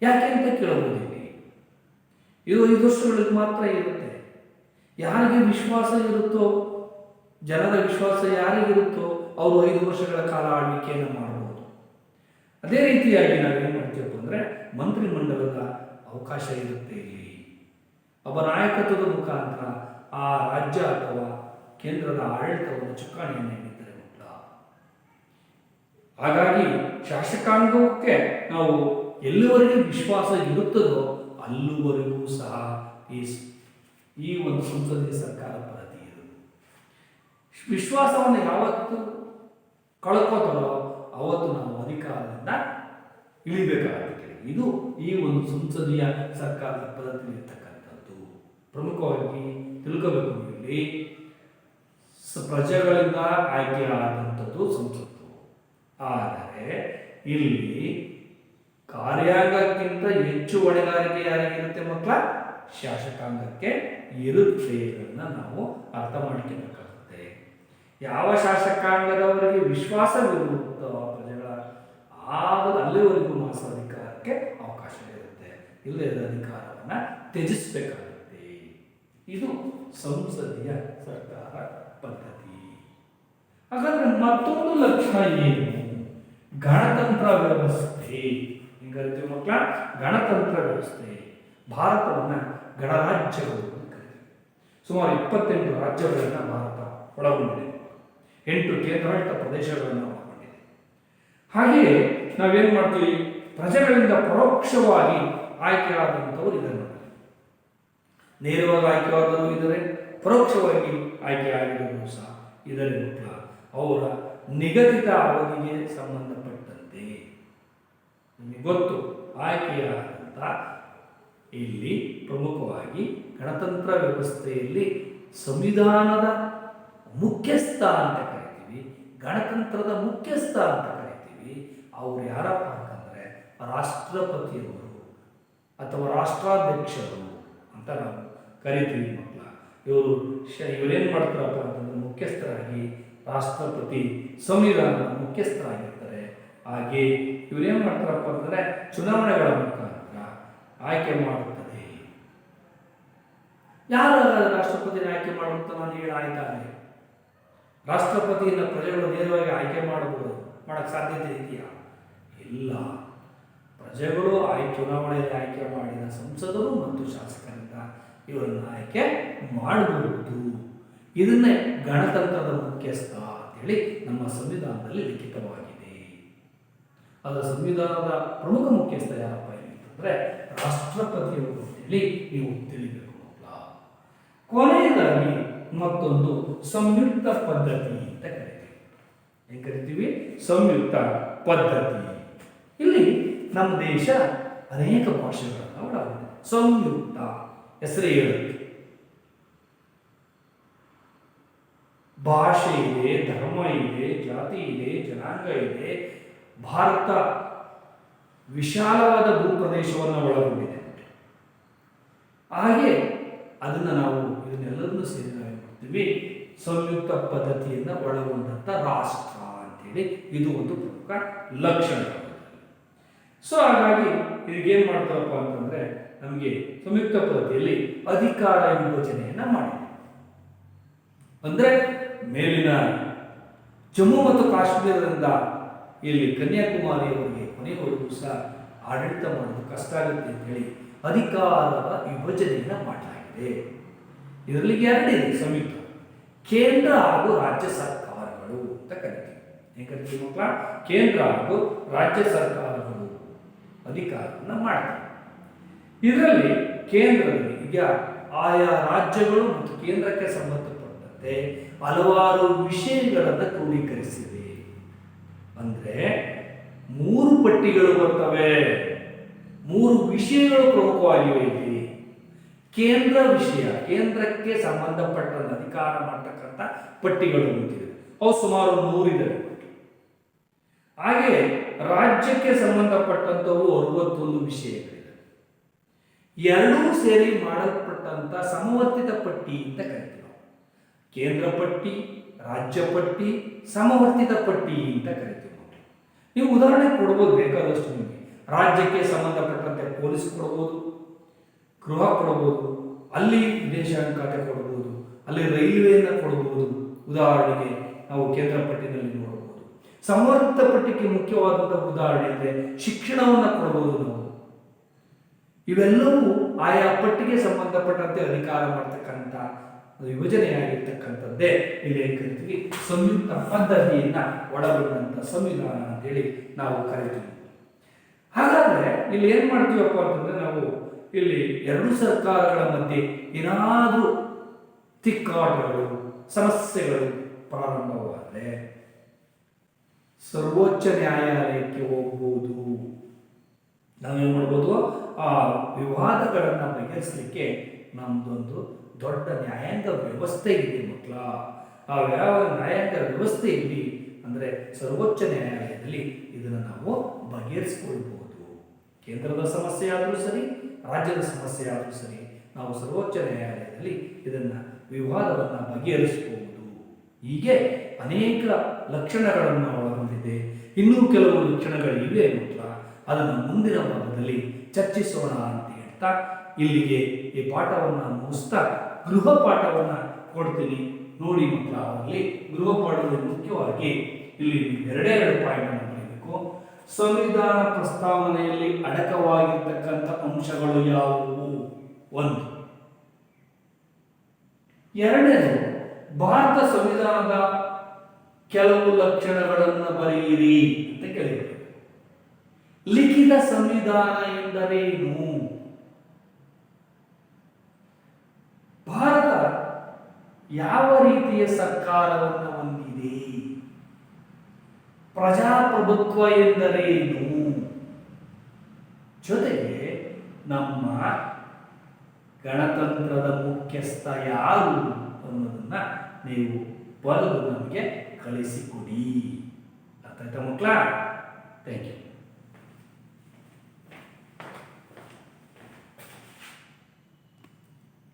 ಯಾಕೆ ಅಂತ ಕೇಳಬಹುದಿಲ್ಲ. ಇದು 5 ವರ್ಷಗಳಿಗೆ ಮಾತ್ರ ಇರುತ್ತೆ. ಯಾರಿಗೆ ವಿಶ್ವಾಸ ಇರುತ್ತೋ, ಜನರ ವಿಶ್ವಾಸ ಯಾರಿಗಿರುತ್ತೋ ಅವರು 5 ವರ್ಷಗಳ ಕಾಲ ಆಳ್ವಿಕೆಯನ್ನು ಮಾಡಬಹುದು. ಅದೇ ರೀತಿಯಾಗಿ ನಾವೇನು ಮಾಡ್ತೀವಪ್ಪ ಅಂದರೆ ಮಂತ್ರಿಮಂಡಲದ ಅವಕಾಶ ಇರುತ್ತೆ. ಇಲ್ಲಿ ಒಬ್ಬ ನಾಯಕತ್ವದ ಮುಖಾಂತರ ಆ ರಾಜ್ಯ ಅಥವಾ ಕೇಂದ್ರದ ಆಡಳಿತವನ್ನು ಚುಕ್ಕಾಣಿಯನ್ನು ನೀಡಿದ್ದಾರೆ ಮಕ್ಕಳ. ಹಾಗಾಗಿ ಶಾಸಕಾಂಗಕ್ಕೆ ನಾವು ಎಲ್ಲಿವರೆಗೆ ವಿಶ್ವಾಸ ಇರುತ್ತದೋ ಅಲ್ಲಿವರೆಗೂ ಸಹ ಈ ಒಂದು ಸಂಸದೀಯ ಸರ್ಕಾರ ಪದ್ಧತಿ ಇರುವುದು. ವಿಶ್ವಾಸವನ್ನು ಯಾವತ್ತು ಕಳ್ಕೋತಾರೋ ಅವತ್ತು ನಾವು ಅಧಿಕಾರದಿಂದ ಇಳಿಬೇಕಾಗುತ್ತೆ. ಇದು ಈ ಒಂದು ಸಂಸದೀಯ ಸರ್ಕಾರದ ಪದ್ಧತಿ ಇರ್ತಕ್ಕಂಥದ್ದು. ಪ್ರಮುಖವಾಗಿ ತಿಳ್ಕೋಬೇಕು. ಇಲ್ಲಿ ಪ್ರಜೆಗಳಿಂದ ಆಯ್ಕೆಯಾದಂಥದ್ದು ಸಂಸತ್ತು. ಆದರೆ ಇಲ್ಲಿ ಕಾರ್ಯಾಂಗಕ್ಕಿಂತ ಹೆಚ್ಚು ಹೊಣೆಗಾರಿಕೆ ಯಾರಿಗಿರುತ್ತೆ ಮಕ್ಕಳ, ಶಾಸಕಾಂಗಕ್ಕೆ ಇರುತ್ತೆ. ಇದನ್ನು ನಾವು ಅರ್ಥ ಮಾಡಿಕೊಳ್ಳಬೇಕಾಗುತ್ತೆ. ಯಾವ ಶಾಸಕಾಂಗದವರಿಗೆ ವಿಶ್ವಾಸವಿರುತ್ತೋ ಪ್ರಜೆಗಳ ಅಲ್ಲಿವರೆಗೂ ಮಾತ್ರ ಅಧಿಕಾರಕ್ಕೆ ಅವಕಾಶ ಇರುತ್ತೆ. ಇಲ್ಲದ ಅಧಿಕಾರವನ್ನು ತ್ಯಜಿಸಬೇಕಾಗುತ್ತೆ. ಇದು ಸಂಸದೀಯ ಸರ್ಕಾರ ಪದ್ಧತಿ. ಹಾಗಾದ್ರೆ ಮತ್ತೊಂದು ಲಕ್ಷಣ ಏನು? ಗಣತಂತ್ರ ವ್ಯವಸ್ಥೆ. ಹಿಂಗರಿತೀವಿ ಮಕ್ಕಳ, ಗಣತಂತ್ರ ವ್ಯವಸ್ಥೆ. ಭಾರತವನ್ನು ಗಣರಾಜ್ಯಗಳು ಕರೀತೀವಿ. ಸುಮಾರು 28 ರಾಜ್ಯಗಳನ್ನು ಭಾರತ ಒಳಗೊಂಡಿದೆ. 8 ಕೇಂದ್ರಾಡಳಿತ ಪ್ರದೇಶಗಳನ್ನು ಒಳಗೊಂಡಿದೆ. ಹಾಗೆಯೇ ನಾವೇನು ಮಾಡ್ತೀವಿ, ಪ್ರಜೆಗಳಿಂದ ಪರೋಕ್ಷವಾಗಿ ಆಯ್ಕೆಯಾದಂಥವ್ರು ಇದನ್ನು ನೇರವಾಗಿ ಆಯ್ಕೆಯಾದರೂ ಇದ್ದಾರೆ, ಪರೋಕ್ಷವಾಗಿ ಆಯ್ಕೆಯಾಗಿರೋದು ಸಹ ಇದರ ಮಕ್ಕಳ ಅವರ ನಿಗದಿತ ಅವಧಿಗೆ ಸಂಬಂಧಪಟ್ಟಂತೆ ನಿಮಗೆ ಗೊತ್ತು. ಆಯ್ಕೆಯಾದಂಥ ಇಲ್ಲಿ ಪ್ರಮುಖವಾಗಿ ಗಣತಂತ್ರ ವ್ಯವಸ್ಥೆಯಲ್ಲಿ ಸಂವಿಧಾನದ ಮುಖ್ಯಸ್ಥ ಅಂತ ಕರಿತೀವಿ, ಗಣತಂತ್ರದ ಮುಖ್ಯಸ್ಥ ಅಂತ ಕರಿತೀವಿ. ಅವರು ಯಾರಪ್ಪ ಅಂತಂದರೆ ರಾಷ್ಟ್ರಪತಿಯವರು ಅಥವಾ ರಾಷ್ಟ್ರಾಧ್ಯಕ್ಷರು ಅಂತ ನಾವು ಕರಿತೀವಿ ಮಕ್ಕಳ. ಇವರೇನು ಮಾಡ್ತಾರಪ್ಪ ಅಂತಂದ್ರೆ ಮುಖ್ಯಸ್ಥರಾಗಿ ರಾಷ್ಟ್ರಪತಿ ಸಂವಿಧಾನದ ಮುಖ್ಯಸ್ಥರಾಗಿರ್ತಾರೆ. ಹಾಗೆ ಇವರೇನು ಮಾಡ್ತಾರಪ್ಪ ಅಂತಂದರೆ ಚುನಾವಣೆಗಳ ಮುಖಾಂತರ ಆಯ್ಕೆ ಮಾಡುತ್ತದೆ. ಯಾರು ರಾಷ್ಟ್ರಪತಿನ ಆಯ್ಕೆ ಮಾಡುವಂತ ನಾನು ಹೇಳಾಯ್ತಾನೆ. ರಾಷ್ಟ್ರಪತಿಯನ್ನು ಪ್ರಜೆಗಳು ನೇರವಾಗಿ ಆಯ್ಕೆ ಮಾಡಕ್ಕೆ ಸಾಧ್ಯತೆ ಇದೆಯಾ? ಇಲ್ಲ. ಪ್ರಜೆಗಳು ಚುನಾವಣೆಯಲ್ಲಿ ಆಯ್ಕೆ ಮಾಡಿದ ಸಂಸದರು ಮತ್ತು ಶಾಸಕರಿಂದ ಇವರನ್ನು ಆಯ್ಕೆ ಮಾಡಬಹುದು. ಇದನ್ನೇ ಗಣತಂತ್ರದ ಮುಖ್ಯಸ್ಥ ಅಂತೇಳಿ ನಮ್ಮ ಸಂವಿಧಾನದಲ್ಲಿ ಲಿಖಿತವಾಗಿದೆ. ಅದರ ಸಂವಿಧಾನದ ಪ್ರಮುಖ ಮುಖ್ಯಸ್ಥ ಯಾರಪ್ಪ ಅಂತಂದರೆ ರಾಷ್ಟ್ರಪತಿಯವರು ಅಂತೇಳಿ ನೀವು ತಿಳಿಬೇಕು. ಕೊನೆಯದಾಗಿ ಮತ್ತೊಂದು ಸಂಯುಕ್ತ ಪದ್ಧತಿ ಅಂತ ಕರಿತೀವಿ. ಏನು ಕರಿತೀವಿ? ಸಂಯುಕ್ತ ಪದ್ಧತಿ. ಇಲ್ಲಿ ನಮ್ಮ ದೇಶ ಅನೇಕ ಭಾಷೆಗಳನ್ನು ಒಳಗೊಂಡಿದೆ. ಸಂಯುಕ್ತ ಹೆಸರೇ ಹೇಳುತ್ತೆ. ಭಾಷೆ ಇದೆ, ಧರ್ಮ ಇದೆ, ಜಾತಿ ಇದೆ, ಜನಾಂಗ ಇದೆ. ಭಾರತ ವಿಶಾಲವಾದ ಭೂಪ್ರದೇಶವನ್ನು ಒಳಗೊಂಡಿದೆ. ಹಾಗೆ ಅದನ್ನು ನಾವು ಇದನ್ನೆಲ್ಲದನ್ನು ಸೇರಿ ನಾವು ಮಾಡ್ತೀವಿ ಸಂಯುಕ್ತ ಪದ್ಧತಿಯನ್ನು ಒಳಗೊಂಡಂಥ ರಾಷ್ಟ್ರ ಅಂತೇಳಿ ಇದು ಒಂದು ಪ್ರಮುಖ ಲಕ್ಷಣ. ಸೊ ಹಾಗಾಗಿ ಇದಕ್ಕೇನು ಮಾಡ್ತಾರಪ್ಪ ಅಂತಂದರೆ ನಮಗೆ ಸಂಯುಕ್ತ ಪದ್ಧತಿಯಲ್ಲಿ ಅಧಿಕಾರ ವಿಭಜನೆಯನ್ನು ಮಾಡಿದೆ. ಅಂದರೆ ಮೇಲಿನ ಜಮ್ಮು ಮತ್ತು ಕಾಶ್ಮೀರದಿಂದ ಇಲ್ಲಿ ಕನ್ಯಾಕುಮಾರಿಯವರಿಗೆ ಕೊನೆಯವರೆಗೂ ಸಹ ಆಡಳಿತ ಮಾಡೋದು ಕಷ್ಟ ಆಗುತ್ತೆ ಅಂತೇಳಿ ಅಧಿಕಾರದ ವಿಭಜನೆಯನ್ನು ಮಾಡಲಾಗಿದೆ. ಇದರಲ್ಲಿ ಎರಡಿದೆ ಸಂಯುಕ್ತ: ಕೇಂದ್ರ ಹಾಗೂ ರಾಜ್ಯ ಸರ್ಕಾರಗಳು ಅಂತ ಕರಿತೀವಿ. ಏನ್ ಕರಿತೀವಿ ಮಕ್ಕಳ? ಕೇಂದ್ರ ಹಾಗೂ ರಾಜ್ಯ ಸರ್ಕಾರಗಳು ಅಧಿಕಾರವನ್ನು ಮಾಡ್ತವೆ. ಇದರಲ್ಲಿ ಕೇಂದ್ರದಲ್ಲಿ ಈಗ ಆಯಾ ರಾಜ್ಯಗಳು ಮತ್ತು ಕೇಂದ್ರಕ್ಕೆ ಸಂಬಂಧಪಟ್ಟಂತೆ ಹಲವಾರು ವಿಷಯಗಳನ್ನು ಕ್ರೋಢೀಕರಿಸಿದೆ. ಅಂದ್ರೆ 3 ಪಟ್ಟಿಗಳು ಬರ್ತವೆ, 3 ವಿಷಯಗಳು ಪ್ರಮುಖವಾಗಿವೆ. ಇಲ್ಲಿ ಕೇಂದ್ರ ವಿಷಯ, ಕೇಂದ್ರಕ್ಕೆ ಸಂಬಂಧಪಟ್ಟಂತೆ ಅಧಿಕಾರ ಮಾಡತಕ್ಕಂಥ ಪಟ್ಟಿಗಳು ಗೊತ್ತಿದೆ, ಅವು ಸುಮಾರು 100 ಇವೆ. ಹಾಗೆ ರಾಜ್ಯಕ್ಕೆ ಸಂಬಂಧಪಟ್ಟಂತವು 61 ವಿಷಯಗಳಿವೆ. ಎರಡೂ ಸೇರಿ ಮಾಡಲ್ಪಟ್ಟಂತ ಸಮವರ್ತಿತ ಪಟ್ಟಿ ಅಂತ ಕರಿತೀವಿ. ಕೇಂದ್ರ ಪಟ್ಟಿ, ರಾಜ್ಯ ಪಟ್ಟಿ, ಸಮವರ್ತಿತ ಪಟ್ಟಿ ಅಂತ ಕರಿತೀವಿ. ನೀವು ಉದಾಹರಣೆ ಕೊಡ್ಬೋದು ಬೇಕಾದಷ್ಟು. ನಿಮಗೆ ರಾಜ್ಯಕ್ಕೆ ಸಂಬಂಧಪಟ್ಟಂತೆ ಪೊಲೀಸ್ ಕೊಡ್ಬೋದು, ಗೃಹ ಕೊಡ್ಬೋದು, ಅಲ್ಲಿ ವಿದೇಶಾಂಗ ಖಾತೆ ಕೊಡ್ಬೋದು, ಅಲ್ಲಿ ರೈಲ್ವೆಯನ್ನು ಕೊಡ್ಬೋದು. ಉದಾಹರಣೆಗೆ ನಾವು ಕೇಂದ್ರ ಪಟ್ಟಿನಲ್ಲಿ ನೋಡಬಹುದು. ಸಮವರ್ತಿತ ಪಟ್ಟಿಗೆ ಮುಖ್ಯವಾದಂತಹ ಉದಾಹರಣೆ ಅಂದರೆ ಶಿಕ್ಷಣವನ್ನು ಕೊಡಬಹುದು ನಾವು. ಇವೆಲ್ಲವೂ ಆಯಾ ಪಟ್ಟಿಗೆ ಸಂಬಂಧಪಟ್ಟಂತೆ ಅಧಿಕಾರ ಮಾಡ್ತಕ್ಕಂಥ ವಿಭಜನೆಯಾಗಿರ್ತಕ್ಕಂಥದ್ದೇ ಇಲ್ಲಿ ಏನು ಕರಿತೀವಿ? ಸಂಯುಕ್ತ ಪದ್ಧತಿಯನ್ನ ಒಳಗೊಂಡಂತ ಸಂವಿಧಾನ ಅಂತೇಳಿ ನಾವು ಕರಿತೀವಿ. ಹಾಗಾದ್ರೆ ಇಲ್ಲಿ ಏನ್ ಮಾಡ್ತೀವಪ್ಪ ಅಂತಂದ್ರೆ, ನಾವು ಇಲ್ಲಿ 2 ಸರ್ಕಾರಗಳ ಮಧ್ಯೆ ಏನಾದರೂ ತಿಕ್ಕಾಟಗಳು, ಸಮಸ್ಯೆಗಳು ಪ್ರಾರಂಭವಾದರೆ ಸರ್ವೋಚ್ಚ ನ್ಯಾಯಾಲಯಕ್ಕೆ ಹೋಗ್ಬೋದು. ನಾವೇನ್ ಮಾಡ್ಬೋದು? ಆ ವಿವಾದಗಳನ್ನು ಬಗೆಹರಿಸಲಿಕ್ಕೆ ನಮ್ದೊಂದು ದೊಡ್ಡ ನ್ಯಾಯಾಂಗ ವ್ಯವಸ್ಥೆ ಇದೆ ಮಕ್ಕಳ. ಆ ನ್ಯಾಯಾಂಗ ವ್ಯವಸ್ಥೆ ಇಲ್ಲಿ ಅಂದರೆ ಸರ್ವೋಚ್ಚ ನ್ಯಾಯಾಲಯದಲ್ಲಿ ಇದನ್ನು ನಾವು ಬಗೆಹರಿಸಿಕೊಳ್ಬಹುದು. ಕೇಂದ್ರದ ಸಮಸ್ಯೆ ಆದರೂ ಸರಿ, ರಾಜ್ಯದ ಸಮಸ್ಯೆ ಆದರೂ ಸರಿ, ನಾವು ಸರ್ವೋಚ್ಚ ನ್ಯಾಯಾಲಯದಲ್ಲಿ ಇದನ್ನು ವಿವಾದವನ್ನು ಬಗೆಹರಿಸಬಹುದು. ಹೀಗೆ ಅನೇಕ ಲಕ್ಷಣಗಳನ್ನು ಒಳಗೊಂಡಿದೆ. ಇನ್ನೂ ಕೆಲವು ಲಕ್ಷಣಗಳಿವೆ ಮಕ್ಕಳ, ಅದನ್ನು ಮುಂದಿನ ಭಾಗದಲ್ಲಿ ಚರ್ಚಿಸೋಣ ಅಂತ ಹೇಳ್ತಾ ಇಲ್ಲಿಗೆ ಈ ಪಾಠವನ್ನು ಮುಗಿಸ್ತಾ ಗೃಹ ಪಾಠವನ್ನು ಕೊಡ್ತೀನಿ ನೋಡಿ ಮಕ್ಕಳ. ಅವರಲ್ಲಿ ಗೃಹ ಪಾಠದಲ್ಲಿ ಮುಖ್ಯವಾಗಿ ಇಲ್ಲಿ 2 ಪಾಯಿಂಟ್ ಬರೀಬೇಕು. ಸಂವಿಧಾನ ಪ್ರಸ್ತಾವನೆಯಲ್ಲಿ ಅಡಕವಾಗಿರ್ತಕ್ಕಂಥ ಅಂಶಗಳು ಯಾವುವು? 1. 2ನೇದು, ಭಾರತ ಸಂವಿಧಾನದ ಕೆಲವು ಲಕ್ಷಣಗಳನ್ನು ಬರೆಯಿರಿ ಅಂತ ಕೇಳಿದರು. ಲಿಖಿತ ಸಂವಿಧಾನ ಎಂದರೇನು? ಭಾರತ ಯಾವ ರೀತಿಯ ಸರ್ಕಾರವನ್ನು ಹೊಂದಿದೆ? ಪ್ರಜಾಪ್ರಭುತ್ವ ಎಂದರೇನು? ಜೊತೆಗೆ ನಮ್ಮ ಗಣತಂತ್ರದ ಮುಖ್ಯಸ್ಥ ಯಾರು ಅನ್ನೋದನ್ನ ನೀವು ಬರೆದು ನಮಗೆ ಕಳಿಸಿಕೊಡಿ. ಅರ್ಥ ಆಯ್ತಾ ಮಕ್ಕಳ? Thank you.